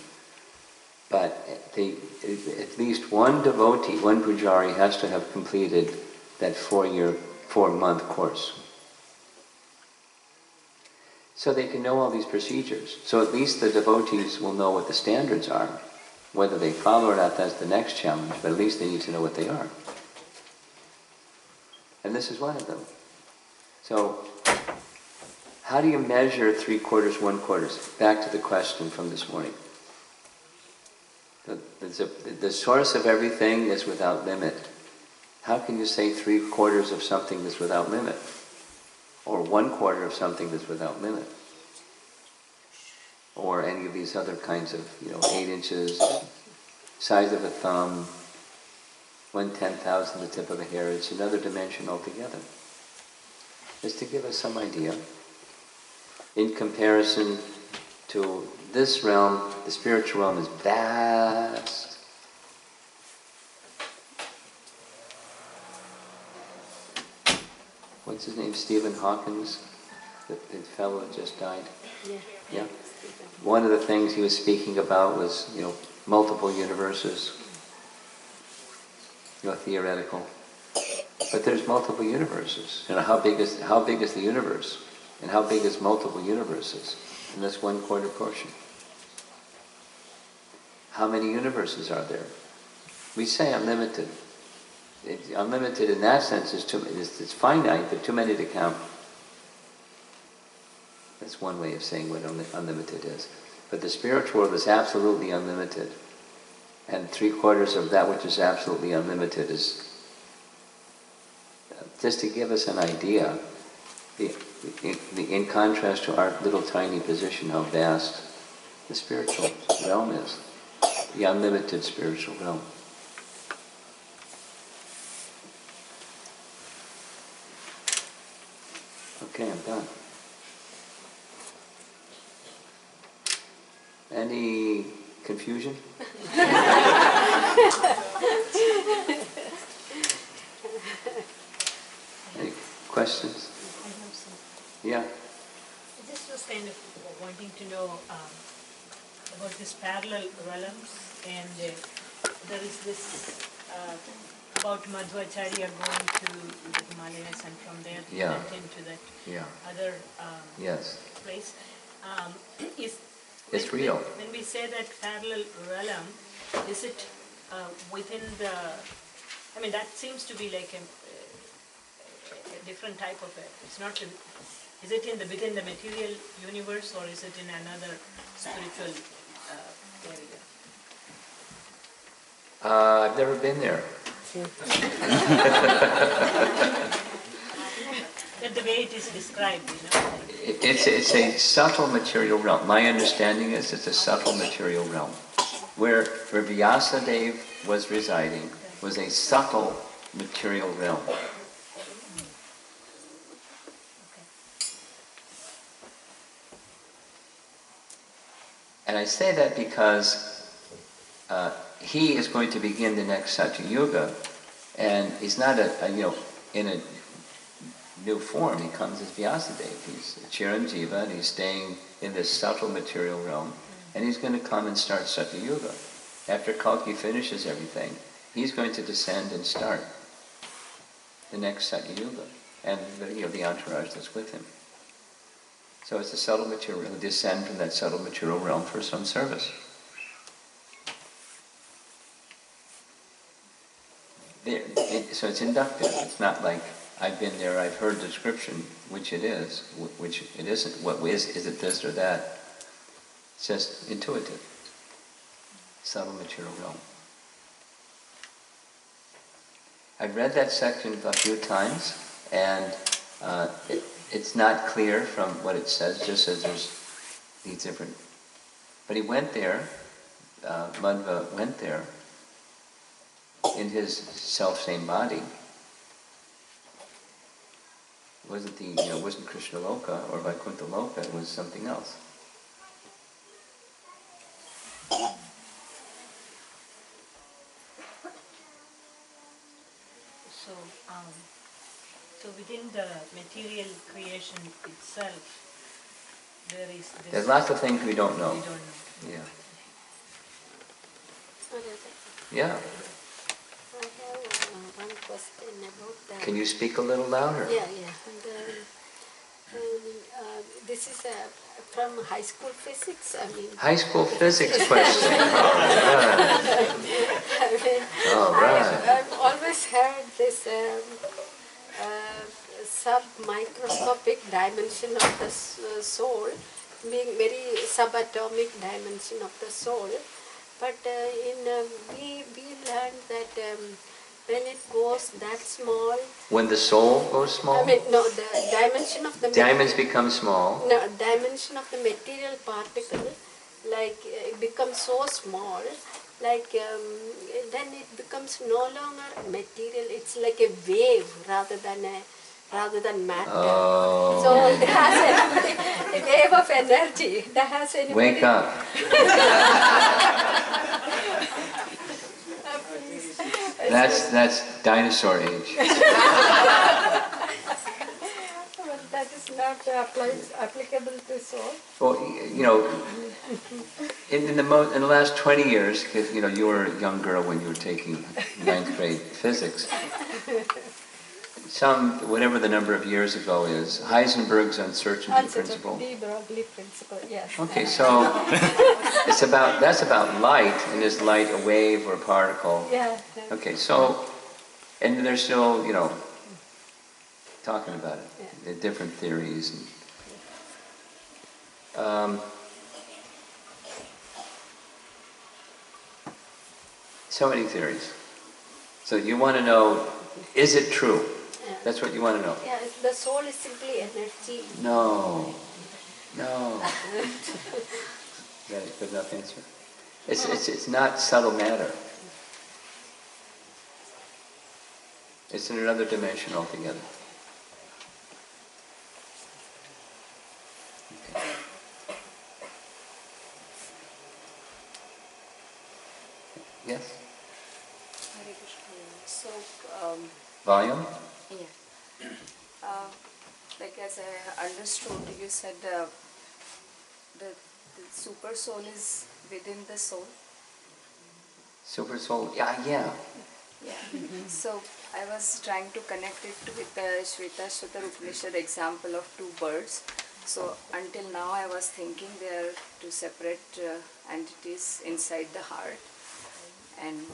but at least one devotee, one pujari, has to have completed that 4-month course. So they can know all these procedures. So at least the devotees will know what the standards are. Whether they follow or not, that's the next challenge, but at least they need to know what they are. And this is one of them. So, how do you measure 3/4, 1/4? Back to the question from this morning. The source of everything is without limit. How can you say 3/4 of something that's without limit? Or 1/4 of something that's without limit? Or any of these other kinds of, 8 inches, size of a thumb, 1/10,000 the tip of a hair. It's another dimension altogether. Just to give us some idea. In comparison to this realm, the spiritual realm is vast. what's his name, Stephen Hawkins, the fellow that just died. Yeah. One of the things he was speaking about was, multiple universes, theoretical. But there's multiple universes. How big is the universe? And how big is multiple universes in this 1/4 portion? How many universes are there? We say unlimited. Unlimited in that sense it's finite, but too many to count. That's one way of saying what unlimited is. But the spiritual world is absolutely unlimited. And 3/4 of that which is absolutely unlimited is, just to give us an idea, in contrast to our little tiny position, how vast the spiritual realm is. The unlimited spiritual realm. Okay, I'm done. Any confusion? Any questions? I have some. Yeah. I just was kind of wanting to know about this parallel realms, and there is this about Madhvacharya going to the Himalayas, and from there he went into that other Yes. place. It's real. When we say that parallel realm, is it within the? I mean, that seems to be like a different type of it. It's not. Is it within the material universe, or is it in another spiritual area? I've never been there. That the way it is described, It's a subtle material realm. My understanding is it's a subtle material realm. Where Vyasadeva was residing was a subtle material realm. And I say that because he is going to begin the next Satya Yuga, and he's not in a new form. He comes as Vyasadeva. He's a Chiranjiva, and he's staying in this subtle material realm, and he's going to come and start Satya Yuga. After Kalki finishes everything, he's going to descend and start the next Satya Yuga, and the entourage that's with him. So it's a subtle material. He'll descend from that subtle material realm for some service. So it's inductive. It's not like I've been there, I've heard the description, which it is, which it isn't. What is it this or that? It's just intuitive. Subtle material realm. I've read that section a few times, and it's not clear from what it says, just as there's these different... But he went there, Madhva went there, in his self-same body. It wasn't wasn't Krishna Loka or Vaikuntha Loka, it was something else. So within the material creation itself, there is this... There's lots of things we don't know. We don't know. Yeah. Yeah. I have one question about that. Can you speak a little louder? Yeah. This is from high school physics. High school physics question. All right. I've always heard this sub-microscopic dimension of the soul, being very subatomic dimension of the soul. But we learned that when it goes that small... When the soul goes small? the dimension of the... Diamonds become small. No, dimension of the material particle, it becomes so small, then it becomes no longer material. It's like a wave rather than matter. Oh. So it has a wave of energy. That has anybody... Wake up. Please. That's dinosaur age. not applicable to soul? Well, in the last 20 years, because you were a young girl when you were taking 9th grade physics, whatever the number of years ago is, Heisenberg's uncertainty principle. Uncertainty principle, yes. Okay, so that's about light, and is light a wave or a particle? Yeah. Okay, so, and they're still, talking about it, the different theories. So many theories. So you want to know, is it true? Yeah. That's what you want to know. Yeah, the soul is simply energy. No. That a good enough answer? It's not subtle matter. It's in another dimension altogether. Okay. Yes? Hare Krishna. So, Volume? yeah. Like as I understood, you said the super soul is within the soul. Super soul? Yeah. Yeah. So I was trying to connect it with the Shvetashvatar Upanishad example of two birds. So until now I was thinking they are two separate entities inside the heart, and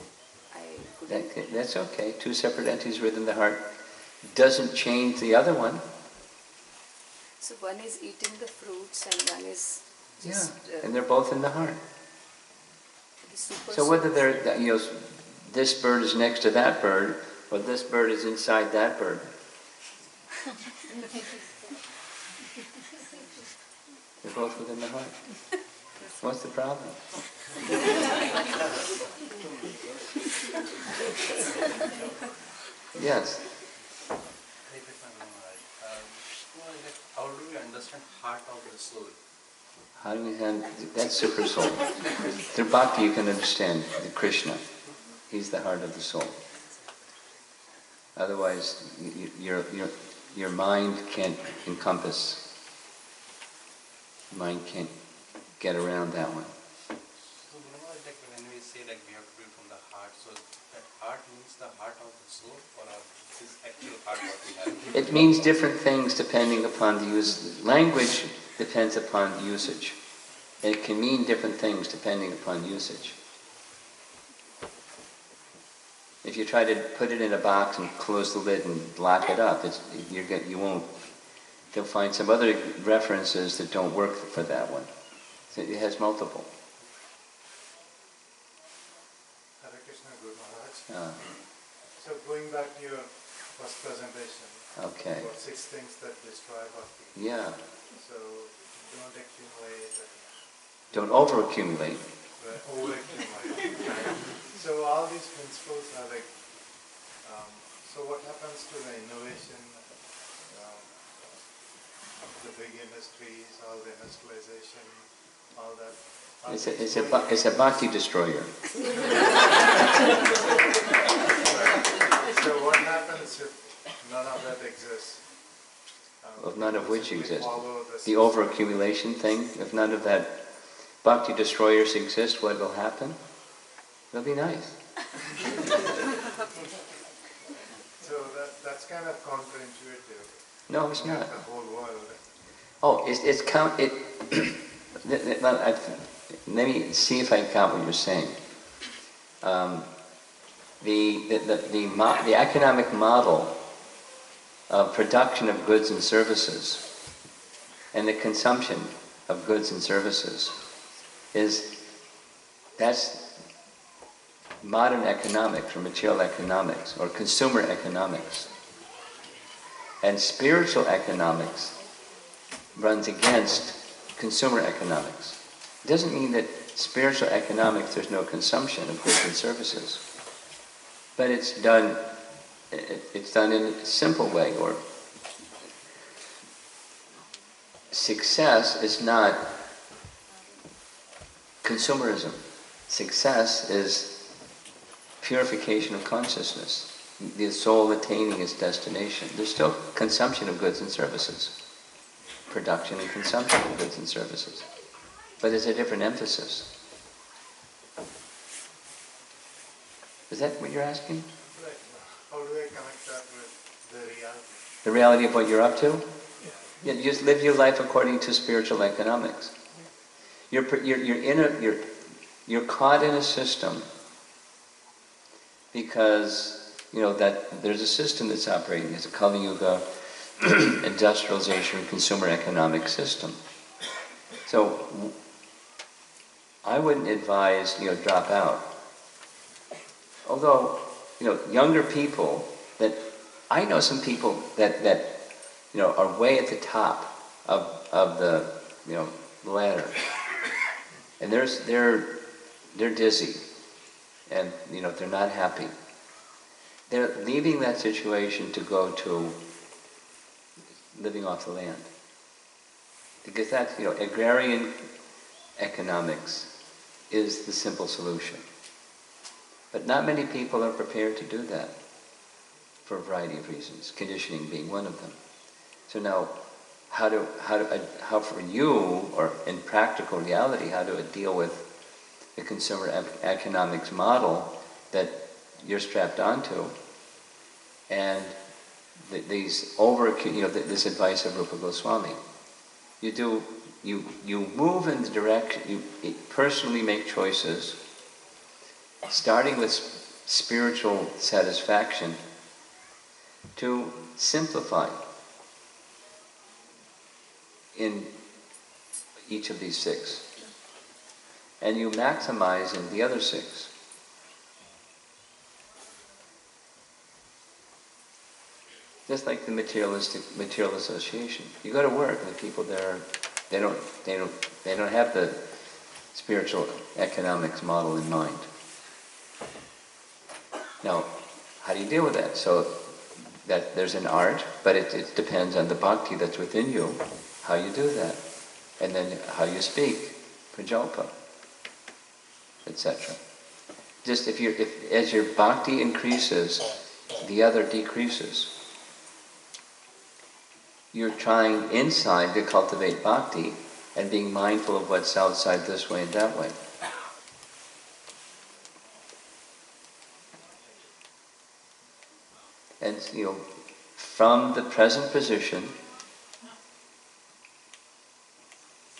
I couldn't. That's okay. Two separate entities within the heart doesn't change the other one. So one is eating the fruits and one is just... and they're both in the heart. The super So whether this bird is next to that bird, or this bird is inside that bird. They're both within the heart. What's the problem? Yes. How do we understand heart of the soul? How do we have that's super soul? Through bhakti you can understand the Krishna. He's the heart of the soul. Otherwise, your mind can't encompass. Mind can't get around that one. So like when we say like we have to do it from the heart, so that heart means the heart of the soul, or this actual heart what we have? It means different things depending upon the use. Language depends upon usage. It can mean different things depending upon usage. If you try to put it in a box and close the lid and lock it up, you won't. They'll find some other references that don't work for that one. So it has multiple. Hare Krishna, Guru Maharaj. So going back to your first presentation, Okay. about 6 things that destroy bhakti. Yeah. So don't accumulate, Don't over-accumulate. over-accumulate. So all these principles are like, so what happens to the innovation, the big industries, all the industrialization, all that? It's a bhakti destroyer. So what happens if none of that exists? Well, none of which exists. Follow The over-accumulation thing, if none of that bhakti destroyers exist, what will happen? It'll be nice. So that's kind of counterintuitive. No, it's not. The whole world. Oh, let me see if I got what you're saying. The economic model of production of goods and services and the consumption of goods and services that's modern economics or material economics or consumer economics. And spiritual economics runs against consumer economics. It doesn't mean that spiritual economics there's no consumption of goods and services. But it's done in a simple way, or success is not consumerism. Success is purification of consciousness, the soul attaining its destination. There's still consumption of goods and services. production and consumption of goods and services. But there's a different emphasis. Is that what you're asking? Right. How do I connect that with the reality? The reality of what you're up to? Yeah, you just live your life according to spiritual economics. You're caught in a system because that there's a system that's operating. It's a Kali Yuga industrialization consumer economic system. So I wouldn't advise drop out. Although younger people that I know some people that are way at the top of the ladder, and they're dizzy, and they're not happy. They're leaving that situation to go to living off the land, because that's agrarian economics is the simple solution. But not many people are prepared to do that for a variety of reasons, conditioning being one of them. So now, how for you, or in practical reality, how to deal with the consumer economics model that you're strapped onto, and this advice of Rupa Goswami. You move in the direction, you personally make choices, starting with spiritual satisfaction, to simplify in each of these 6. And you maximize in the other 6. Just like the material association. You go to work and the people there, they don't have the spiritual economics model in mind. Now, how do you deal with that? So that there's an art, but it depends on the bhakti that's within you, how you do that, and then how you speak, prajalpa, etc. Just as your bhakti increases, the other decreases. You're trying inside to cultivate bhakti and being mindful of what's outside this way and that way. And from the present position,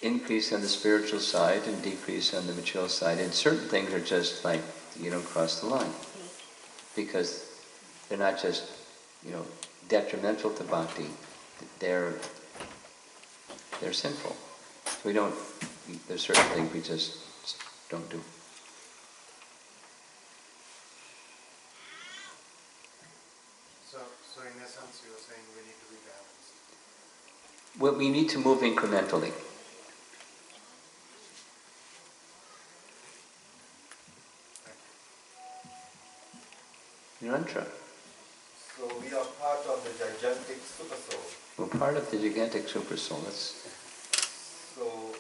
increase on the spiritual side and decrease on the material side. And certain things are just like you don't cross the line, because they're not just detrimental to bhakti. They're sinful. So there's certain things we just don't do. So in essence, you're saying we need to be balanced. Well, we need to move incrementally. Nirantra. So we are part of the gigantic super soul. We're part of the gigantic super soul. So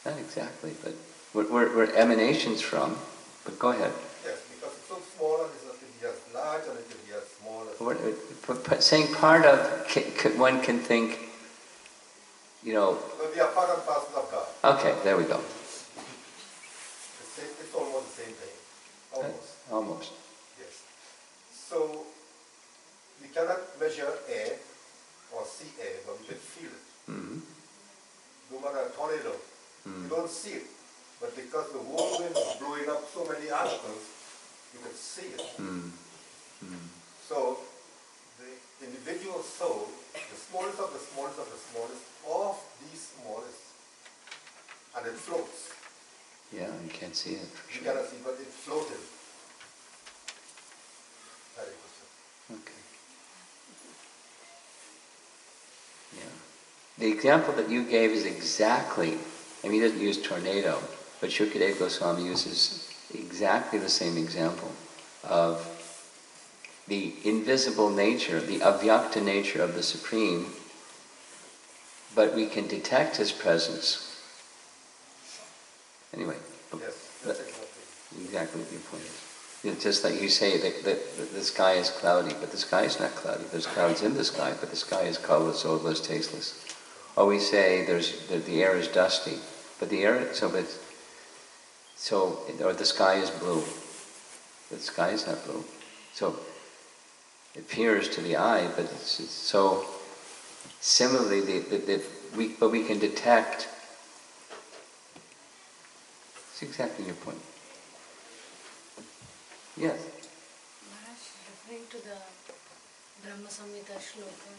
Not exactly, but we're emanations from. But go ahead. yes, because it's so small and it's just large and it's just small. Saying part of, one can think, But we are part and parcel of God. Okay, there we go. It's almost the same thing. Almost. Almost. Yes. So we cannot measure air or see air, but we can feel it. Mm-hmm. No matter a tornado, you don't see it. But because the whirlwind is blowing up so many articles, you can see it. So the individual soul, the smallest of the smallest of the smallest of the smallest, and it floats. Yeah, you can't see it for You sure. cannot see, but it floated. Very good. Okay. Yeah. The example that you gave is exactly, he doesn't use tornado, but Shukadeva Goswami uses exactly the same example of the invisible nature, the avyakta nature of the Supreme, but we can detect his presence. Anyway, Yes, that's exactly what your point is. It's just like you say that the sky is cloudy, but the sky is not cloudy. There's clouds in the sky, but the sky is colorless, odorless, tasteless. we say the air is dusty, but the air, or the sky is blue. The sky is not blue. So it appears to the eye, but it's so similarly, but we can detect. It's exactly your point. Yes. Maharaj, referring to the Brahma Samhita shloka,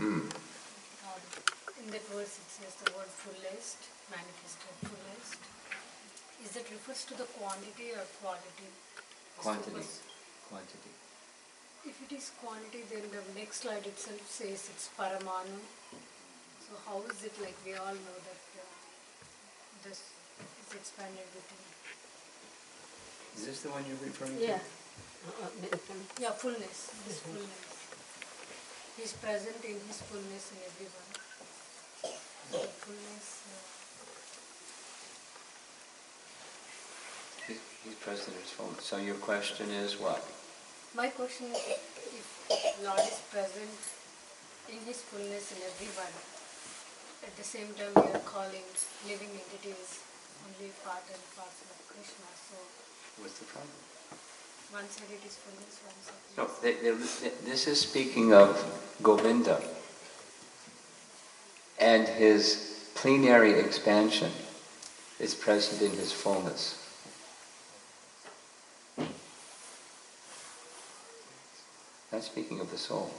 in that verse it says the word fullest, manifested fullest. Is that refers to the quantity or quality? Quantity. If it is quantity, then the next slide itself says it's Paramanu. So how is it like we all know that this is expanded within? Is this the one you're referring to? Yeah. Yeah, fullness. His fullness. He's present in his fullness in everyone. So fullness. He's present in his fullness. So your question is what? My question is, if Lord is present in his fullness in everyone, at the same time we are calling living entities only part and parcel of Krishna. So What's the problem? one side it is fullness, one side So it is... this is speaking of Govinda and his plenary expansion is present in his fullness. That's speaking of the soul.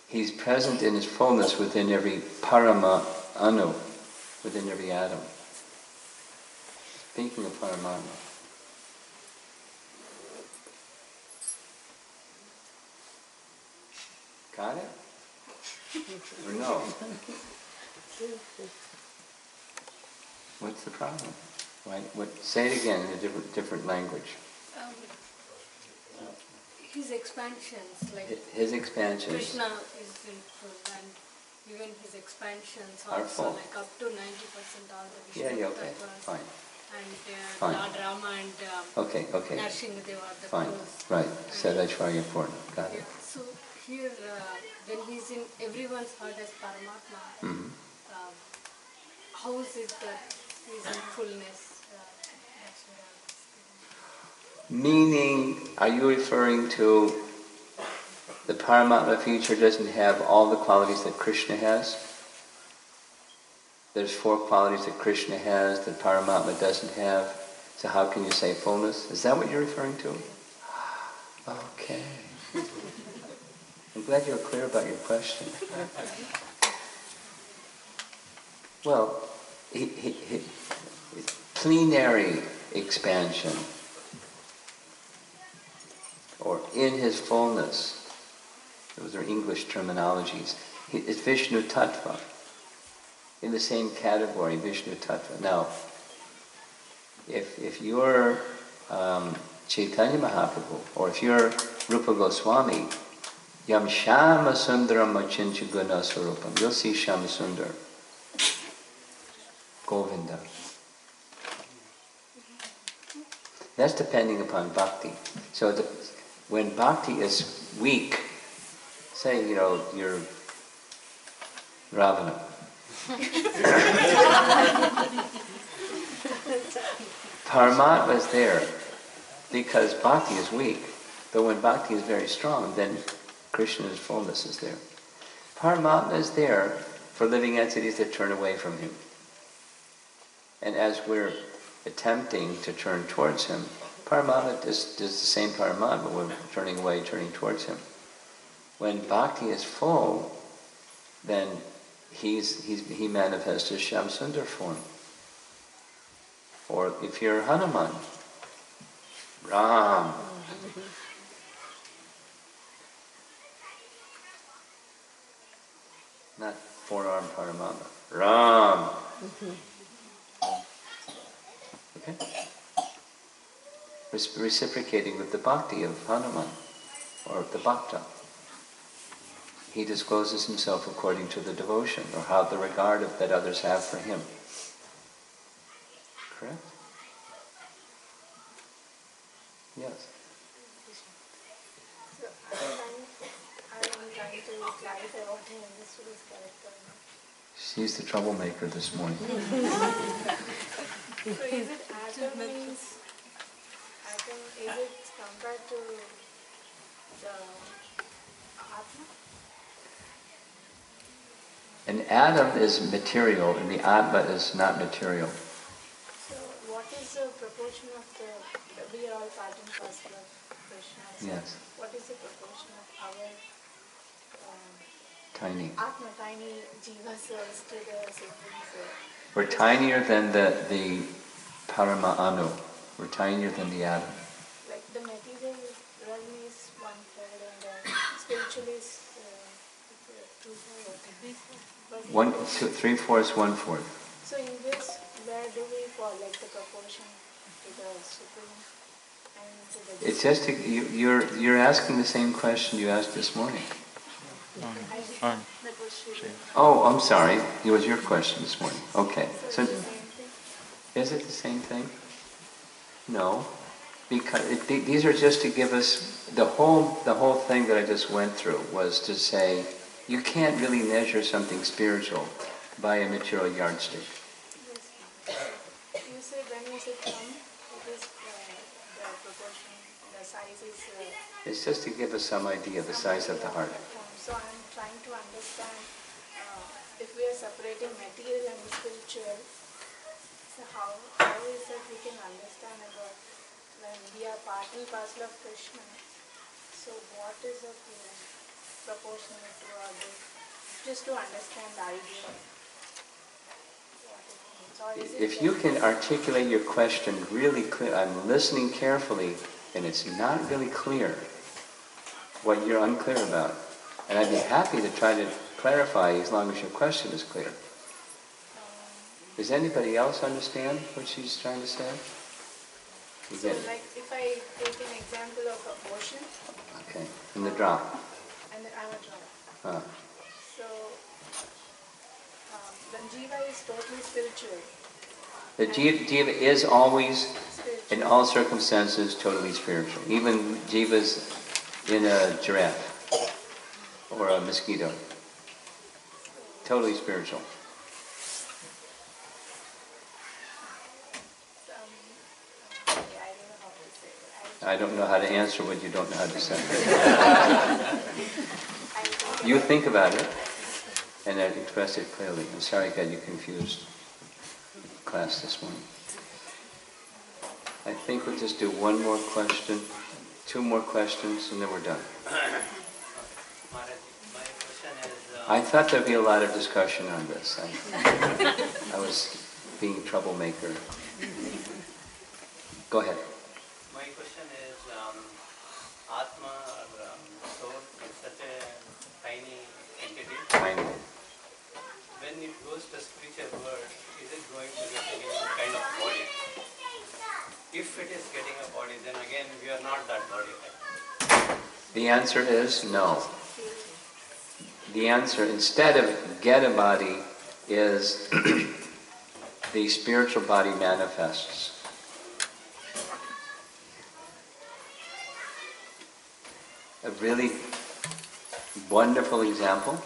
He's present in his fullness within every parama anu, within every atom. Speaking of Paramatma. Got it? Or no? What's the problem? Say it again in a different language. His expansions, like his expansions. Krishna is in full, and even his expansions Are also, full. like up to 90% all the Yeah, Vishnu okay, Tattvas. fine. And Fine. Lord Rama and Okay. Narsingadeva are the Fine, close. right. Sadashvarya Purna. Got Yeah. it. So here, when he's in everyone's heart as Paramatma, how is it that he's in fullness? That's what I was asking. Meaning, are you referring to the Paramatma feature doesn't have all the qualities that Krishna has? There's 4 qualities that Krishna has that Paramatma doesn't have. So how can you say fullness? Is that what you're referring to? Okay. I'm glad you're clear about your question. Well, plenary expansion, or in his fullness, those are English terminologies. It's Vishnu Tattva, in the same category, Vishnu Tattva. Now, if you're Chaitanya Mahaprabhu, or if you're Rupa Goswami, Yam Shama Sundaram Achincha Guna Sarupam, you'll see Shama Sundar, Govinda. That's depending upon bhakti. So when bhakti is weak, say, you're Ravana. Paramatma is there because bhakti is weak. But when bhakti is very strong, then Krishna's fullness is there. Paramatma is there for living entities that turn away from him. And as we're attempting to turn towards him, Paramatma is the same Paramatma. We're turning away, turning towards him. When bhakti is full, then he manifests his Shamsundar form. Or if you're Hanuman, Ram. Not four-arm Paramatma. Ram. Okay? Reciprocating with the bhakti of Hanuman, or the bhakta. He discloses himself according to the devotion, or how the regard that others have for him. Correct? Yes. So I'm trying to She's the troublemaker this morning. So is it atom means atom? Is it compared to the Atma? An atom is material and the Atma is not material. So what is the proportion of we are all part and parcel of Krishna. So Yes. what is the proportion of our Tiny. Atma, tiny jiva souls to the Supreme Soul? We're tinier than the Parama Anu. We're tinier than the atom. Like the material realm is 1/3 and spiritual is 2/3. 3/4, 1/4. So in this, where do we fall, like the proportion to the Supreme and to the... It's just you're asking the same question you asked this morning. That was Shiva. Oh, I'm sorry. It was your question this morning. Okay. So So it's the same thing? is it the same thing? No, because these are just to give us the whole thing that I just went through was to say you can't really measure something spiritual by a material yardstick. Yes. You said when you said come, it is the proportion, the size is... It's just to give us some idea of the size of the heart. So I'm trying to understand if we are separating material and spiritual, so how is it we can understand about when we are part and parcel of Krishna? So what is the proportionate to our this? Just to understand the idea. What it means. Or is it If you can articulate your question really clear, I'm listening carefully, and it's not really clear what you're unclear about. And I'd be happy to try to clarify as long as your question is clear. Does anybody else understand what she's trying to say? So like if I take an example of a ocean. Okay, and the drop. And then I'm a drop. So the jiva is totally spiritual. The jiva is always, Spiritual. in all circumstances, totally spiritual. Even jiva's in a giraffe or a mosquito. Totally spiritual. I don't know how to answer what you don't know how to say. You think about it and then express it clearly. I'm sorry I got you confused class this morning. I think we'll just do one more question, 2 more questions, and then we're done. I thought there'd be a lot of discussion on this. I was being troublemaker. Go ahead. My question is, Atma or soul is such a tiny entity. Tiny. When it goes to spiritual world, is it going to get any kind of body? If it is getting a body, then again we are not that body. Right? The answer is no. The answer, instead of get a body, is the spiritual body manifests. A really wonderful example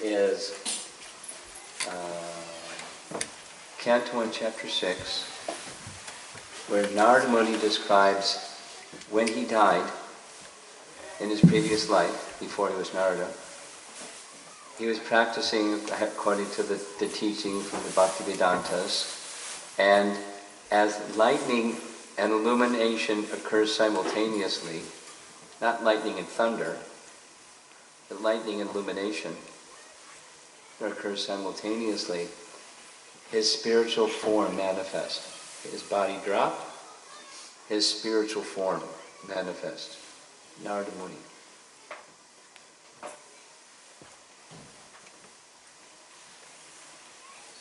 is Canto 1, Chapter 6, where Narada Muni describes when he died in his previous life, before he was Narada. He was practicing according to the teaching from the Bhaktivedantas, and as lightning and illumination occurs simultaneously, not lightning and thunder, but lightning and illumination occurs simultaneously, his spiritual form manifests. His body dropped, his spiritual form manifests. Narada Muni.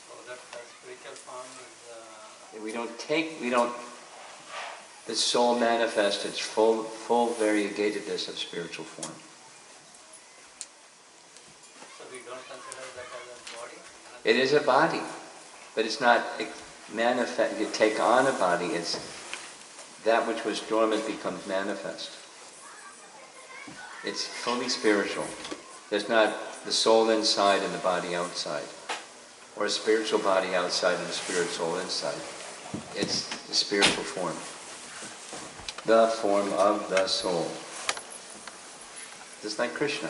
So that spiritual form is... The soul manifests its full variegatedness of spiritual form. So we don't consider that as a body? It is a body, but it's not manifest. You take on a body, it's that which was dormant becomes manifest. It's fully spiritual. There's not the soul inside and the body outside, or a spiritual body outside and a spirit soul inside. It's the spiritual form. The form of the soul. Just like Krishna.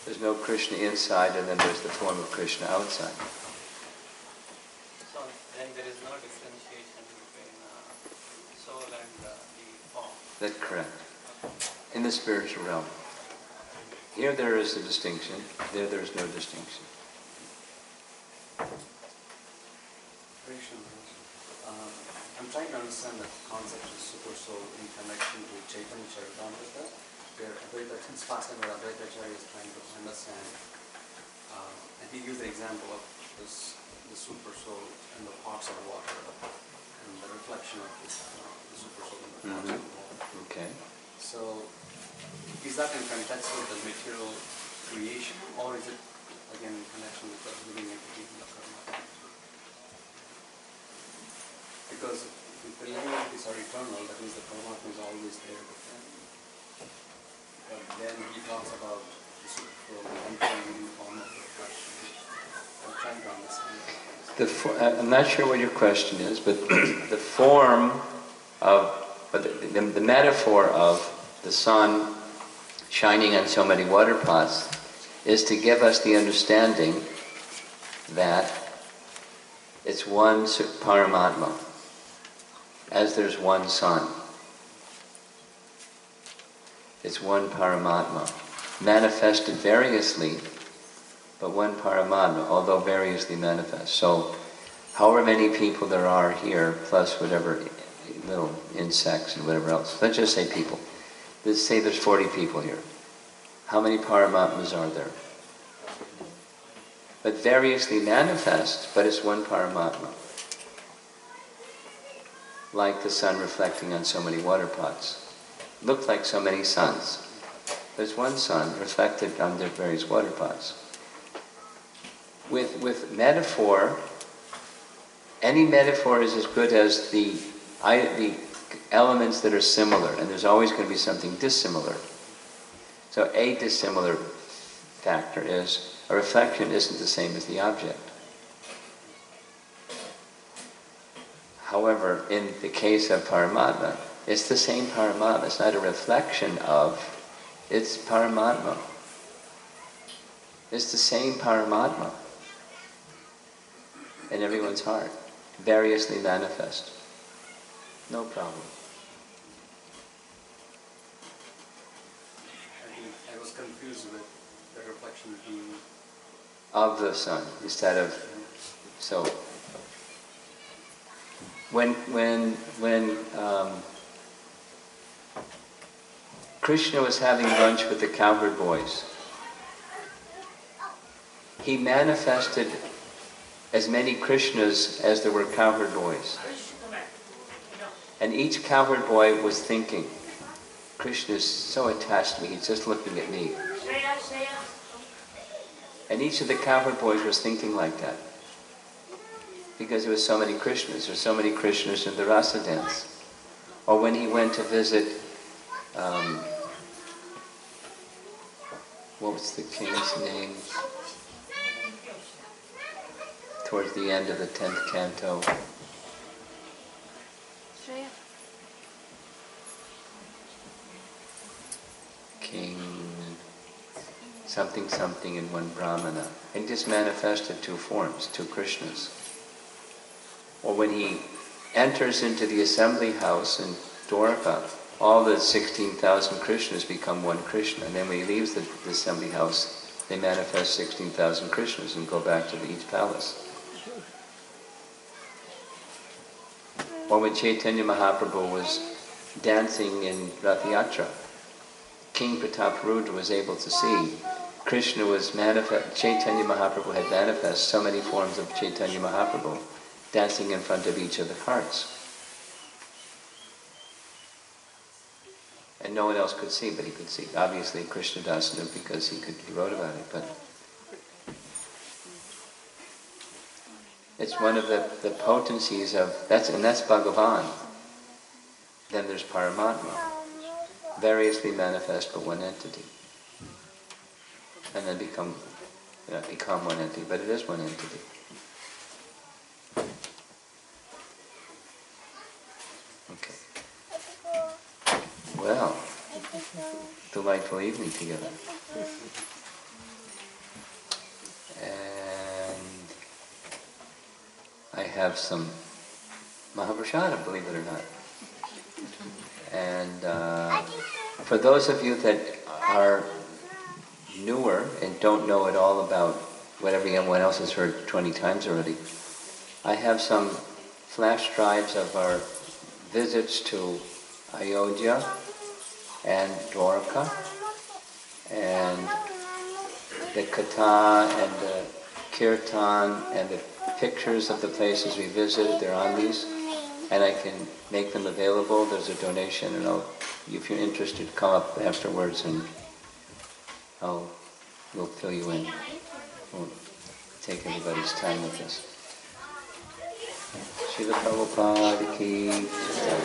There's no Krishna inside and then there's the form of Krishna outside. So then there is no differentiation between soul and the form. That's correct. In the spiritual realm. Here there is a distinction, there is no distinction. I'm trying to understand the concept of super soul in connection to Chaitanya Charitamrita, where since last time where Advaitacharya is trying to understand, and he used the example of the super soul in the parts of water and the reflection of the super soul in the parts of water. Okay. So, is that in context with the material creation, or is it again in connection with the living entity in the karma? Because if the living entities are eternal, that means the Paramatma is always there with them. But then he talks about the super entering in the form of reflection. I'm trying to understand that. I'm not sure what your question is, but the form of, the metaphor of the sun shining on so many water pots is to give us the understanding that it's one Paramatma, as there's one sun. It's one Paramatma, manifested variously, but one Paramatma, although variously manifest. So, however many people there are here, plus whatever little insects and whatever else, let's just say people. Let's say there's 40 people here. How many Paramatmas are there? But variously manifest, but it's one Paramatma. Like the sun reflecting on so many water pots. Look like so many suns. There's one sun reflected on the various water pots. With metaphor, any metaphor is as good as the elements that are similar, and there's always going to be something dissimilar. So a dissimilar factor is a reflection isn't the same as the object. However, in the case of Paramatma, it's the same Paramatma. It's not a reflection of, it's Paramatma. It's the same Paramatma in everyone's heart, variously manifest. No problem. I was confused with the reflection being of the sun instead of, so when Krishna was having lunch with the cowherd boys, he manifested as many Krishnas as there were cowherd boys. And each cowherd boy was thinking, Krishna is so attached to me, he's just looking at me. And each of the cowherd boys was thinking like that. Because there were so many Krishnas. There were so many Krishnas in the rasa dance. Or when he went to visit, what was the king's name? Towards the end of the 10th canto. King something something in one Brahmana. And just manifested two forms, two Krishnas. Or when he enters into the assembly house in Dwarka, all the 16,000 Krishnas become one Krishna. And then when he leaves the assembly house, they manifest 16,000 Krishnas and go back to each palace. Or when Chaitanya Mahaprabhu was dancing in Rath Yatra, King Prataparudra was able to see Krishna was manifest, Chaitanya Mahaprabhu had manifest so many forms of Chaitanya Mahaprabhu dancing in front of each of the carts. And no one else could see, but he could see. Obviously Krishna Das knew because he wrote about it, but it's one of the potencies of, that's Bhagavan. Then there's Paramatma. variously manifest but one entity. And then become one entity, but it is one entity. Okay. Well, delightful evening together. And I have some Mahaprasada, believe it or not. And for those of you that are newer and don't know at all about what everyone else has heard 20 times already, I have some flash drives of our visits to Ayodhya and Dwarka, and the Katha and the Kirtan and the pictures of the places we visited. They're on these, and I can make them available. There's a donation, and if you're interested, come up afterwards and we'll fill you in. Won't take anybody's time with this. Srila Prabhupada ki jai.